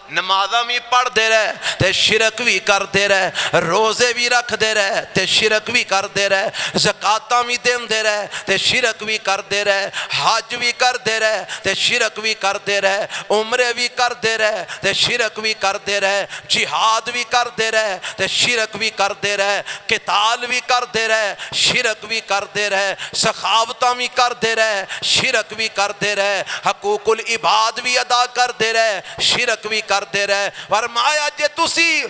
نمازاں بھی پڑھ دے رہے تے شرک بھی کر دے رہے روزے بھی رکھ دے رہے تے شرک بھی کر دے رہے زکاتاں بھی دین دے رہے تے شرک بھی کر دے رہے حج بھی کر دے رہے تے شرک بھی کر دے رہے عمرے بھی کر دے رہے تے شرک بھی کر دے رہے جہاد بھی کر دے رہے تے شرک بھی کر دے رہے قتال بھی کر دے رہے شرک بھی کر دے رہے سخاوتاں بھی کر دے رہے شرک بھی کر دے رہے حقوق العباد بھی ادا کر دے رہے شرک بھی کر دے رہے فرمایا جے تسی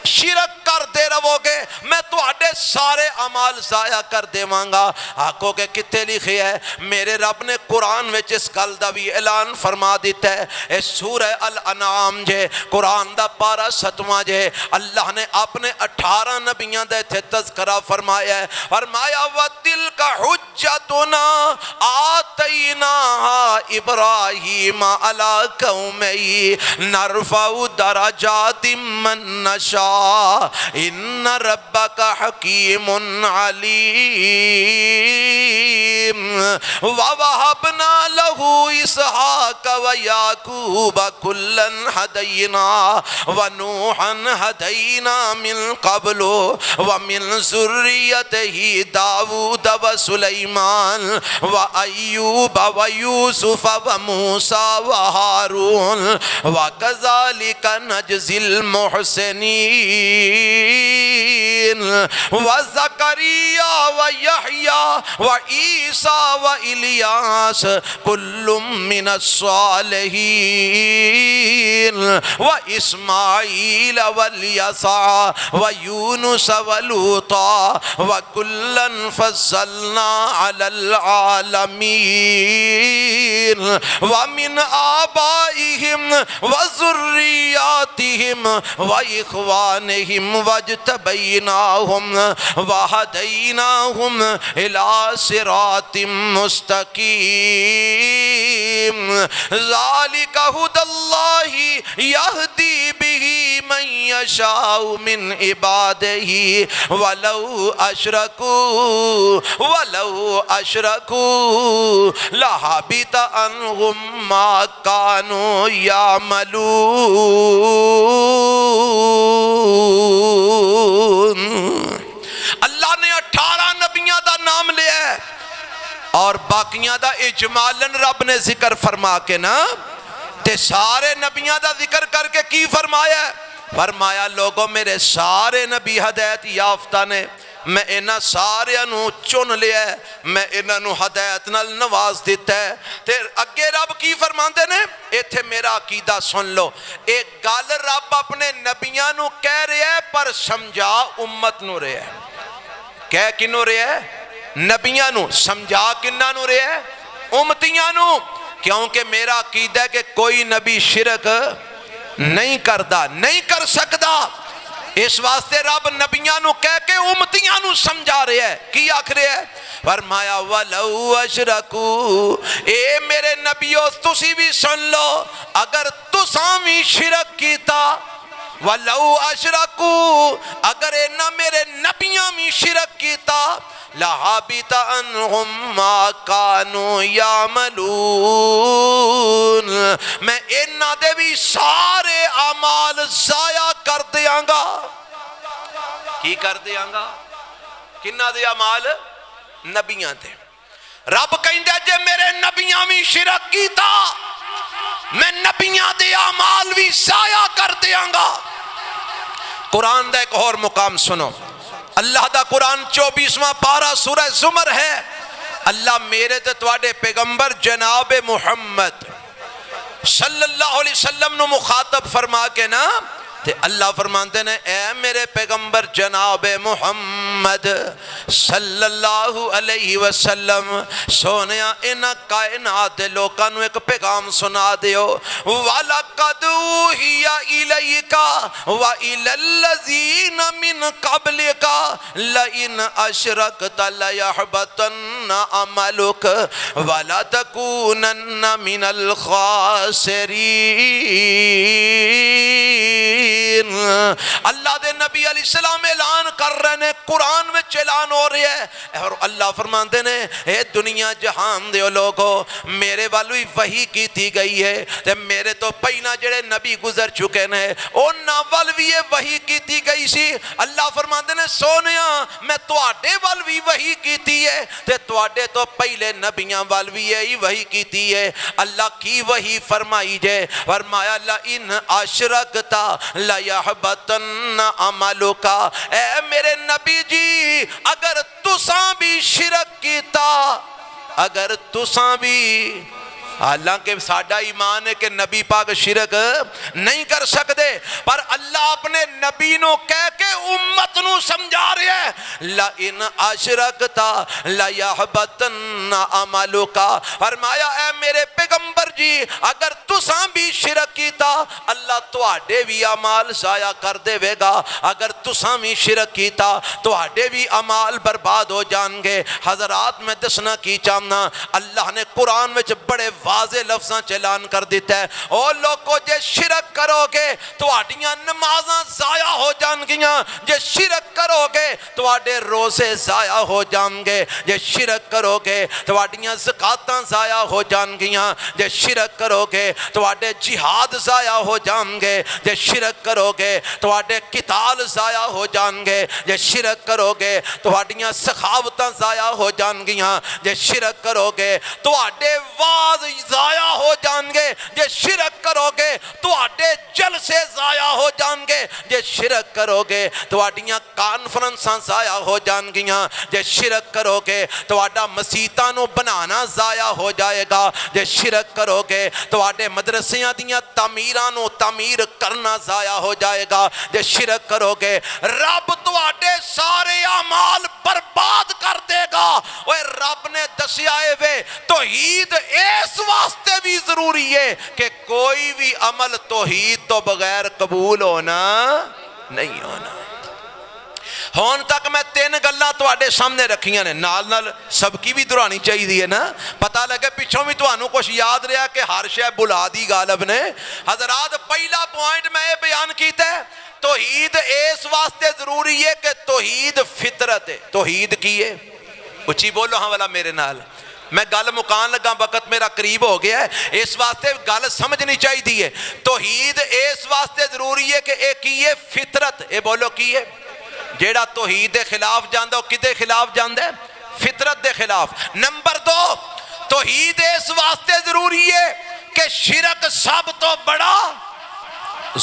شرک کر دے رہو گے میں تو اڈے سارے عمال ضائع کر دے مانگا آنکھوں کے کتے لکھے ہے میرے رب نے قرآن وچ اس گل دا بھی اعلان فرما دیتا ہے اس سورہ الانعام جے قرآن دا پارہ 7واں جے اللہ نے اپنے 18 نبیاں دے تھے تذکرہ فرمایا ہے فرمایا وَتِلْكَ حُجَّتُنَا آتَيْنَاهَا إِبْرَاهِيمَ عَلَىٰ قَوْمِهِ نَرْفَعُ دَرَجَاتٍ مَّن نَّشَاءُ ان ربک حکیم علیم ووہبنا لہو اسحاق ویعقوب کلا ہدینا ونوحا ہدینا من قبل ومن ذریته داود وسلیمان وایوب ویوسف وموسیٰ وہارون وکذالک نجزی المحسنین وزکریا ویحییٰ وعیسیٰ والیاس کل من الصالحین واسماعیل والیسع ویونس ولوطا وکلا فضلنا علی العالمین ومن آبائهم وذریاتهم وإخوانهم واجتبيناهم وهديناهم إلى صراط مستقيم ذالک ھدی اللہ یہدی بہ من یشاء من عبادہ ولو اشرکوا لحبط عنہم ما کانوا یعملون۔ اللہ نے 18 نبیاں دا نام لیا ہے اور باقیاں دا اجمالن رب نے ذکر فرما کے نا تے سارے نبیاں دا ذکر کر کے کی فرمایا ہے؟ فرمایا لوگوں میرے سارے نبی ہدایت یافتہ نے، میں انہاں سارے انہوں چن لیا ہے، میں انہوں ہدایت نال نواز دیتا ہے۔ تے اگے رب کی فرماندے نے ایتھے میرا عقیدہ سن لو، ایک گل رب اپنے نبیاں نو کہہ رہے ہے پر سمجھا امت نو رہے ہے۔ کہہ کنو رہے ہے؟ نبیاں نو۔ سمجھا کنہ نو رہے ہے؟ امتیاں نو۔ کیونکہ میرا عقیدہ ہے کہ کوئی نبی شرک نہیں کردہ، نہیں کر سکتا، اس واسطے رب نبیاں نو کہہ کے امتیاں نو سمجھا رہے ہے۔ کی آکھ رہے ہے؟ فرمایا وَلَوْ أَشْرَكُوا، اے میرے نبیوں تسی بھی سن لو اگر تساں بھی شرک کیتا، وَلَوْ أَشْرَكُوا اگر اینا میرے نبیاں بھی شرک کیتا، لَحَبِطَ عَنْهُمْ مَا كَانُوا يَعْمَلُونَ، میں اینا دے بھی سارے اعمال ضائع کر دیاں گا۔ کی کر دیاں گا؟ کنہ دے اعمال؟ نبیاں دے۔ رب کہیں دے جے میرے نبیاں بھی شرک کیتا میں نبیاں دے اعمال بھی ضائع کر دیاں گا۔ قرآن دا ایک اور مقام سنو، اللہ دا قرآن 24واں پارہ سورہ زمر ہے۔ اللہ میرے تے تواڈے پیغمبر جناب محمد صلی اللہ علیہ وسلم نو مخاطب فرما کے نا تے اللہ فرماندے نے اے میرے پیغمبر جناب محمد صلی اللہ علیہ وسلم سونیا انہاں کائنات دے لوکاں نو ایک پیغام سنا دیو، وَلَقَدْ أُوحِيَ إِلَيْكَ وَإِلَى الَّذِينَ مِنْ قَبْلِكَ لَئِنْ أَشْرَكْتَ لَيَحْبَطَنَّ عَمَلُكَ وَلَتَكُونَنَّ مِنَ الْخَاسِرِينَ۔ اللہ دے نبی علیہ السلام اعلان کر رہے ہیں، قرآن میں اعلان ہو رہی ہے اور اللہ فرماندے نے اے دنیا جہان دے لوگو میرے والوی وحی کی تھی گئی ہے تے میرے تو پہنا جڑے نبی گزر چکے نے انہاں والوی وحی کی تھی گئی سی۔ اللہ فرماندے نے سونیا میں تواڈے والوی وحی کی تھی ہے تے تواڈے تو پہلے نبیاں والوی وحی کی تھی ہے۔ اللہ کی وحی فرمائی جے؟ فرمایا لَإِنْ أَشْرَكْتَ لَيَحْبَطَنَّ عَمَلُكَ، اے میرے نبی جی اگر تساں بھی شرک کیتا، اگر تساں بھی، حالانکہ ساڈا ایمان ہے کہ نبی پاک شرک نہیں کر سکتے پر اللہ اپنے نبی نو کہہ کے امت نو سمجھا رہے ہیں لَإِنْ أَشْرَكْتَ لَيَحْبَطَنَّ عَمَلُكَ، فرمایا اے میرے پیغمبر جی اگر تساں بھی شرک کیتا اللہ تواڈے بھی اعمال ضائع کر دے گا، اگر تساں بھی شرک کیتا تواڈے بھی اعمال برباد ہو جان گے۔ حضرات میں دسنا کی چاہنا اللہ نے قرآن میں بڑے واضح لفظاں اعلان کر دیتا ہے او لوگو جے شرک کرو گے تواڈیاں نمازاں ضائع ہو جان گیاں، جے شرک کرو گے تواڈے روزے ضائع ہو جان گے، جے شرک کرو گے تواڈیاں زکاتاں ضائع ہو جان گیاں، جے شرک کرو گے تواڈے جہاد ضائع ہو جان گے، جے شرک کرو گے تواڈے قتال ضائع ہو جان گے، جے شرک کرو گے تواڈیاں سخاوتاں ضائع ہو جان گیاں، جے شرک کرو گے تواڈے واز ضائع ہو جان گے، جے شرک کرو گے تواڈے جلسے ضائع ہو جان گے، جے شرک کرو گے تواڈیاں کانفرنساں ضائع ہو جان گیاں، جے شرک کرو گے تواڈا مسیتاں نو بنانا ضائع ہو جائے گا، جے شرک کرو گے تواڈے مدرسیاں دیاں تعمیراں نو تعمیر کرنا ضائع ہو جائے گا، جے شرک کرو گے رب تواڈے سارے اعمال برباد کر دے گا۔ اوے رب نے دسیا ہے وے توحید اس واسطے بھی ضروری ہے کہ کوئی بھی عمل توحید تو بغیر قبول ہونا نہیں ہونا۔ ہون تک میں 3 گلاں تواڈے سامنے رکھیاں نے، نال نال سب کی بھی دہرانی چاہیے نا، پتہ لگے پچھوں بھی تانوں کچھ یاد رہا کہ ہر شے بلا دی غالب نے۔ حضرات پہلا پوائنٹ میں یہ بیان کیتا ہے، توحید اس واسطے ضروری ہے کہ توحید فطرت ہے۔ توحید کی ہے؟ اچھی بولو ہاں والا میرے نال، میں گل مکان لگا، وقت میرا قریب ہو گیا ہے، اس واسطے گل سمجھنی چاہیے۔ توحید اس واسطے ضروری ہے کہ ایک کی ہے فطرت، اے بولو کی ہے؟ جیڑا توحید دے خلاف جاندہ ہو کدے خلاف جاندہ ہے؟ فطرت دے خلاف۔ نمبر 2، توحید اس واسطے ضروری ہے کہ شرک سب تو بڑا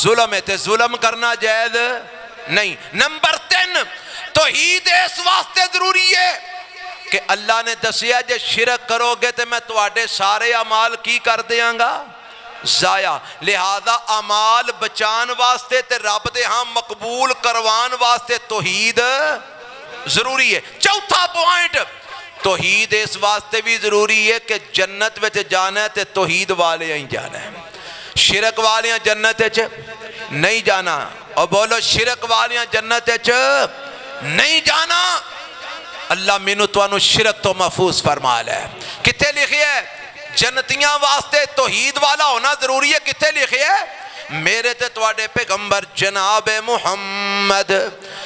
ظلم ہے، تے ظلم کرنا جائز نہیں۔ نمبر 3، توحید اس واسطے ضروری ہے کہ اللہ نے دسیا جے شرک کرو گے تے میں تواڈے سارے اعمال کی کر دیاں گا؟ ضائع۔ لہذا اعمال بچان واسطے تے رب دے ہاں مقبول کروان واسطے توحید ضروری ہے۔ چوتھا پوائنٹ، توحید اس واسطے بھی ضروری ہے کہ جنت وچ جانا ہے تے توحید والے ہی جانا ہے، شرک والیاں جنت وچ نہیں جانا۔ اور بولو شرک والیاں جنت وچ نہیں جانا۔ اللہ مینوں تانوں شرک تو محفوظ فرما لے۔ کتے لکھے ہے؟ جنتیاں واسطے توحید والا ہونا ضروری ہے۔ کتے لکھے ہے؟ میرے تے تواڈے پیغمبر جناب محمد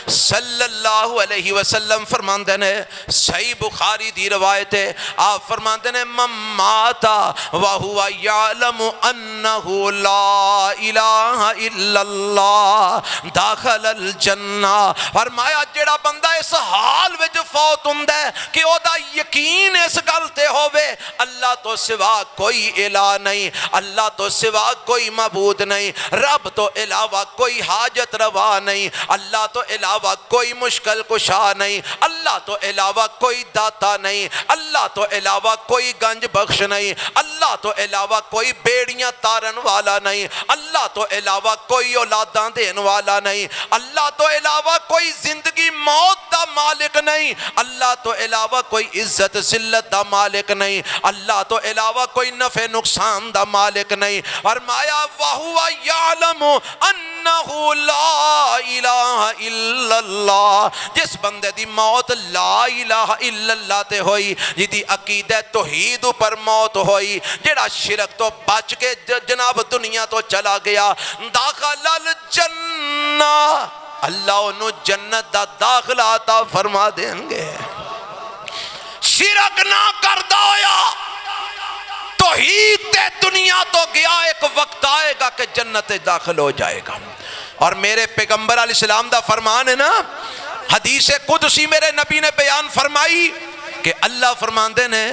صلی اللہ علیہ وسلم فرماندے نے، صحیح بخاری دی روایت ہے، آپ فرماندے نے من مات وہو یعلم انہ لا الہ الا اللہ داخل الجنہ۔ فرمایا جڑا بندہ اس حال وچ فوت ہوندا ہے کہ او دا یقین اس گل تے ہووے اللہ تو سوا کوئی الہ نہیں، اللہ تو سوا کوئی معبود نہیں، رب تو علاوہ کوئی حاجت روا نہیں، اللہ تو علاوہ کوئی مشکل کشا نہیں، اللہ تو علاوہ کوئی داتا نہیں، اللہ تو علاوہ کوئی گنج بخش نہیں، اللہ تو علاوہ کوئی بیڑیاں تارن والا نہیں، اللہ تو علاوہ کوئی اولاداں دین والا نہیں، اللہ تو علاوہ کوئی زندگی موت دا مالک نہیں، اللہ تو علاوہ کوئی عزت ذلت دا مالک نہیں، اللہ تو علاوہ کوئی نفع نقصان دا مالک نہیں۔ فرمایا وَهُوَ یعلم انہ لا الہ الا اللہ، جس بندے دی موت لا الہ الا اللہ تے ہوئی، جدی عقیدہ توحید پر موت ہوئی، جڑا شرک تو بچ کے جناب دنیا تو چلا گیا، داخل الجنہ، اللہ انہوں جنت دا داخلہ عطا فرما دیں گے۔ شرک نہ کردہ ہویا توحید تے دنیا تو گیا، ایک وقت آئے گا کہ جنت داخل ہو جائے گا۔ اور میرے پیغمبر علیہ السلام دا فرمان ہے نا، حدیث قدسی میرے نبی نے بیان فرمائی کہ اللہ فرماندے نے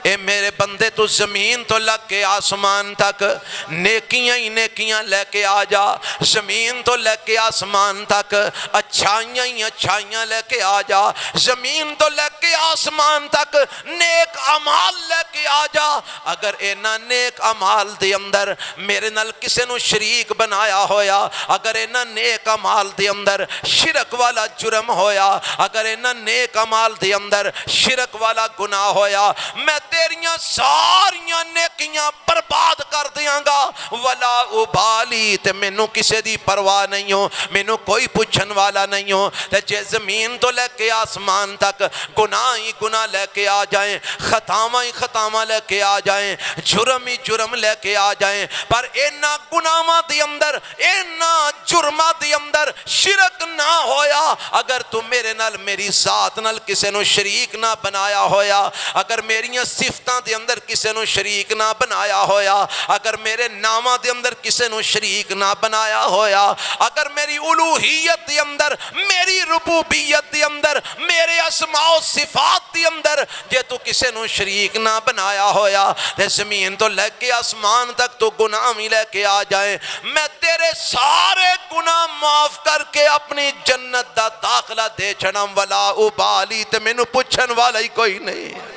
اے میرے بندے تو زمین تو لگ کے آسمان تک نیکیاں ہی نیکیاں لے کے آ جا، زمین تو لے کے آسمان تک اچھائیاں ہی اچھائیاں لے کے آ جا، زمین تو لے کے آسمان تک نیک عمال لے کے آ جا۔ اگر اینا نیک عمال دے اندر میرے نال کسے نو شریک بنایا ہویا، اگر اینا نیک عمال دے اندر شرک والا جرم ہویا، اگر اینا نیک عمال دے اندر شرک والا گناہ ہویا، میں تیریاں ساریاں نیکیاں برباد کر دیاں گا، ولا ابالی، تے مینوں کسے دی پرواہ نہیں ہو، مینوں کوئی پوچھن والا نہیں ہو۔ تے جے زمین تو لے کے آسمان تک گناہ ہی گناہ لے کے آ جائیں، خطاواں ہی خطاواں لے کے آ جائیں، جرم ہی جرم لے کے آ جائیں، پر اینا گناہاں دی اندر اینا جرماں دی اندر شرک نہ ہویا، اگر تو میرے نال میری ذات نال کسے نو شریک نہ بنایا ہویا، اگر میریاں صفتاں دے اندر کسے نو شریک نہ بنایا ہویا، اگر میرے نامہ دے اندر کسے نو شریک نہ بنایا ہویا، اگر میری الوہیت دے اندر، میری ربوبیت دے اندر، میرے اسماء و صفات دے اندر جے تو کسے نو شریک نہ بنایا ہویا، تے زمین تو لے کے آسمان تک تو گناہ ہی لے کے آ جائیں، میں تیرے سارے گناہ معاف کر کے اپنی جنت دا داخلہ دے چھڑم، ولا ابالی، تے مینوں پوچھن والا ہی کوئی نہیں۔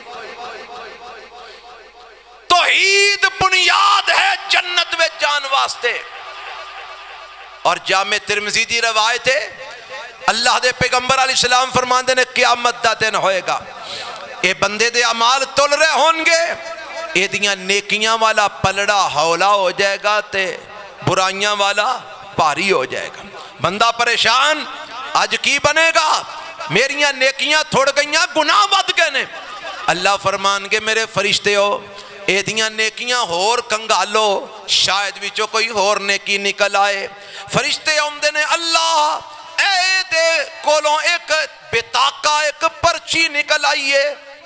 توحید بنیاد ہے جنت میں جان واسطے۔ اور جامع ترمذی دی روایت ہے، اللہ دے پیغمبر علیہ السلام فرماندے نے قیامت دا دن ہوئے گا، اے بندے دے اعمال تل رہے ہون گے، اے دیاں نیکیاں والا پلڑا ہولا ہو جائے گا تے برائیاں والا پاری ہو جائے گا۔ بندہ پریشان، آج کی بنے گا؟ میریاں نیکیاں تھوڑ گئیاں گناہ ود گئے نے. اللہ فرمان کے میرے فرشتے ہو ایدیاں نیکیاں ہور کنگالو شاید وچوں کوئی ہور نیکی نکل آئے. فرشتے آمدے نے اللہ اے دے کولوں ایک بتاقا ایک پرچی نکل آئیے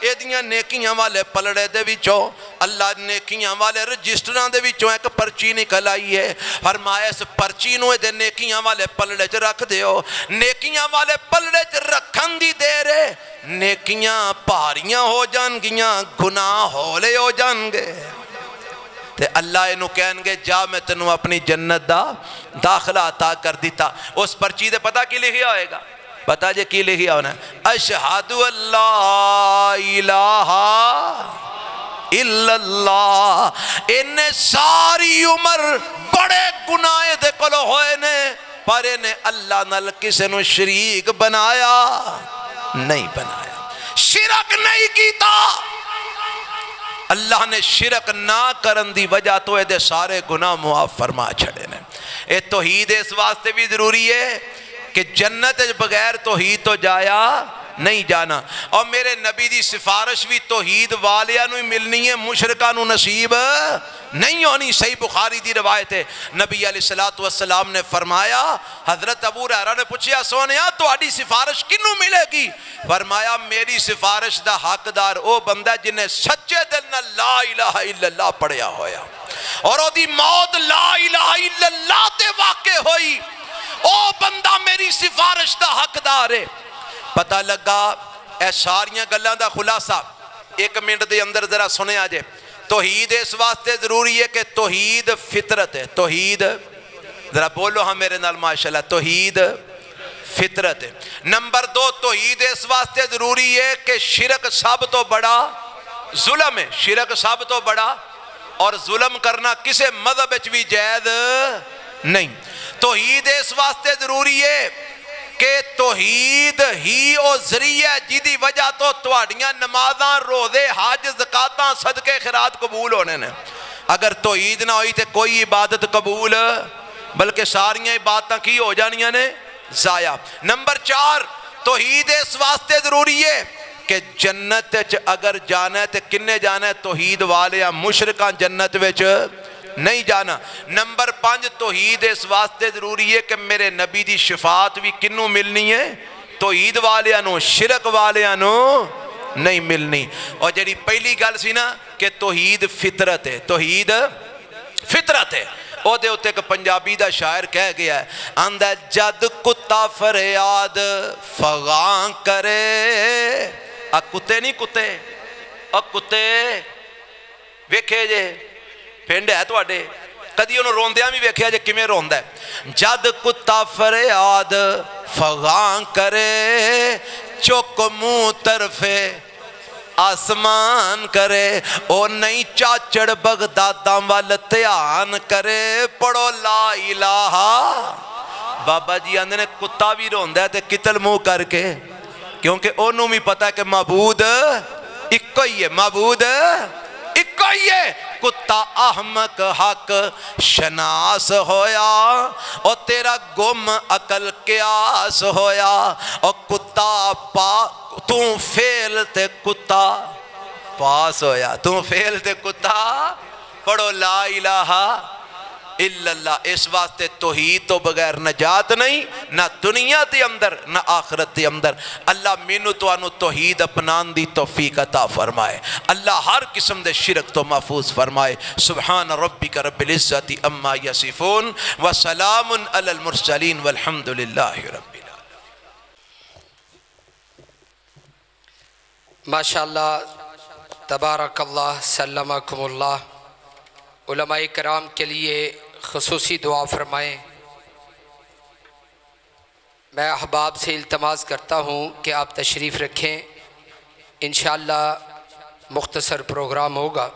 ایدیاں نیکیاں والے پلڑے دے وچوں. اللہ نیکیاں والے رجسٹراں دے وچوں ایک پرچی نکل آئیے. فرمایا اس پرچی نو دے نیکیاں والے پلڑے چ رکھ دیو. نیکیاں والے پلڑے چ رکھن دی دیر نیکیاں پہاڑیاں ہو جان گیاں گناہ ہولے ہو جان گے. تے اللہ انہوں کہن گے جا میں تنوں اپنی جنت دا داخلہ عطا کر دیتا. اس پرچی دے پتہ کی لکھیا ہوئے گا؟ پتہ جے کی لکھیا ہونا ہے اشہد اللہ الہ الا اللہ. انہیں ساری عمر بڑے گناہ دے کلو ہوئے نے پر انہیں اللہ نال کسے نو شریک بنایا نہیں بنایا شرک نہیں کیتا. اللہ نے شرک نہ کرن دی وجہ تو دے سارے گناہ معاف فرما چھڑے نے. اے توحید اس واسطے بھی ضروری ہے کہ جنت بغیر توحید تو جایا نہیں جانا. اور میرے نبی دی سفارش بھی توحید والیاں نو ملنی ہے مشرکاں نو نصیب نہیں ہونی. صحیح بخاری دی روایت ہے نبی علیہ السلام نے فرمایا حضرت ابو ہریرہ نے پوچھا سونیا تہاڈی سفارش کنوں ملے گی؟ فرمایا میری سفارش دا حقدار او بندہ جنہیں سچے دل نہ لا الہ الا اللہ پڑھیا ہویا اور او دی موت لا الہ الا اللہ تے واقع ہوئی او بندہ میری سفارش دا حقدار ہے. پتہ لگا اے ساریاں گلاں دا خلاصہ ایک منٹ دے اندر ذرا سنے آجے. توحید اس واسطے ضروری ہے کہ توحید فطرت ہے. توحید ذرا بولو ہاں میرے نال ماشاءاللہ توحید فطرت ہے. نمبر 2 توحید اس واسطے ضروری ہے کہ شرک سب تو بڑا ظلم ہے. شرک سب تو بڑا اور ظلم کرنا کسے مذہب وچ بھی جائز نہیں. توحید اس واسطے ضروری ہے کہ توحید ہی او ذریعہ جیدی وجہ تو تواڈیاں نمازاں روزے حج زکاتاں صدقے خیرات قبول ہونے نے. اگر توحید نہ ہوئی تے کوئی عبادت قبول بلکہ ساریاں عبادتاں کی ہو جانیاں نے ضائع. نمبر 4 توحید اس واسطے ضروری ہے کہ جنت اگر جانا ہے تے کنے جانا ہے توحید والے مشرکاں جنت وچ نہیں جانا. نمبر 5 توحید اس واسطے ضروری ہے کہ میرے نبی دی شفاعت بھی کنوں ملنی ہے توحید والیاں شرک والیاں نہیں ملنی. اور جڑی پہلی گل سی نا کہ توحید فطرت ہے. توحید فطرت ہے. او دے اتے ایک پنجابی دا شاعر کہہ گیا ہے آندہ جد کتا فریاد فغاں کرے. کتے نہیں کتے کتے ویکھے جے پنڈ ہے توڑے کدی انہوں روندیاں بھی ویکھیا جے کمیں روندہ ہے. جد کتا فریاد فغاں کرے چوک منہ طرفے آسمان کرے او نہیں چاچڑ بغداداں وال تیان کرے. پڑھو لا الہ. بابا جی آندے نے کتا بھی روندہ ہے تے قتل منہ کر کے کیونکہ انہوں بھی پتا ہے کہ معبود اکو ہی ہے. معبود اکو ہی ہے. کتا احمق حق شناس ہویا اور تیرا گم عقل قیاس ہویا. اور کتا تو فیل تے کتا پاس ہویا. تو فیل تے کتا. پڑھو لا الہ الا اللہ. اس واسطے توحید تو بغیر نجات نہیں نہ دنیا دے اندر نہ آخرت دے اندر. اللہ مینو تو انو توحید اپنان دی توفیق عطا فرمائے. اللہ ہر قسم دے شرک تو محفوظ فرمائے. سبحان ربک رب العزت اما یصفون وسلام علی المرسلین والحمد للہ رب العالمین. ماشاءاللہ تبارک اللہ سلمکم اللہ. علماء کرام کے لیے خصوصی دعا فرمائیں. میں احباب سے التماس کرتا ہوں کہ آپ تشریف رکھیں. انشاءاللہ مختصر پروگرام ہوگا.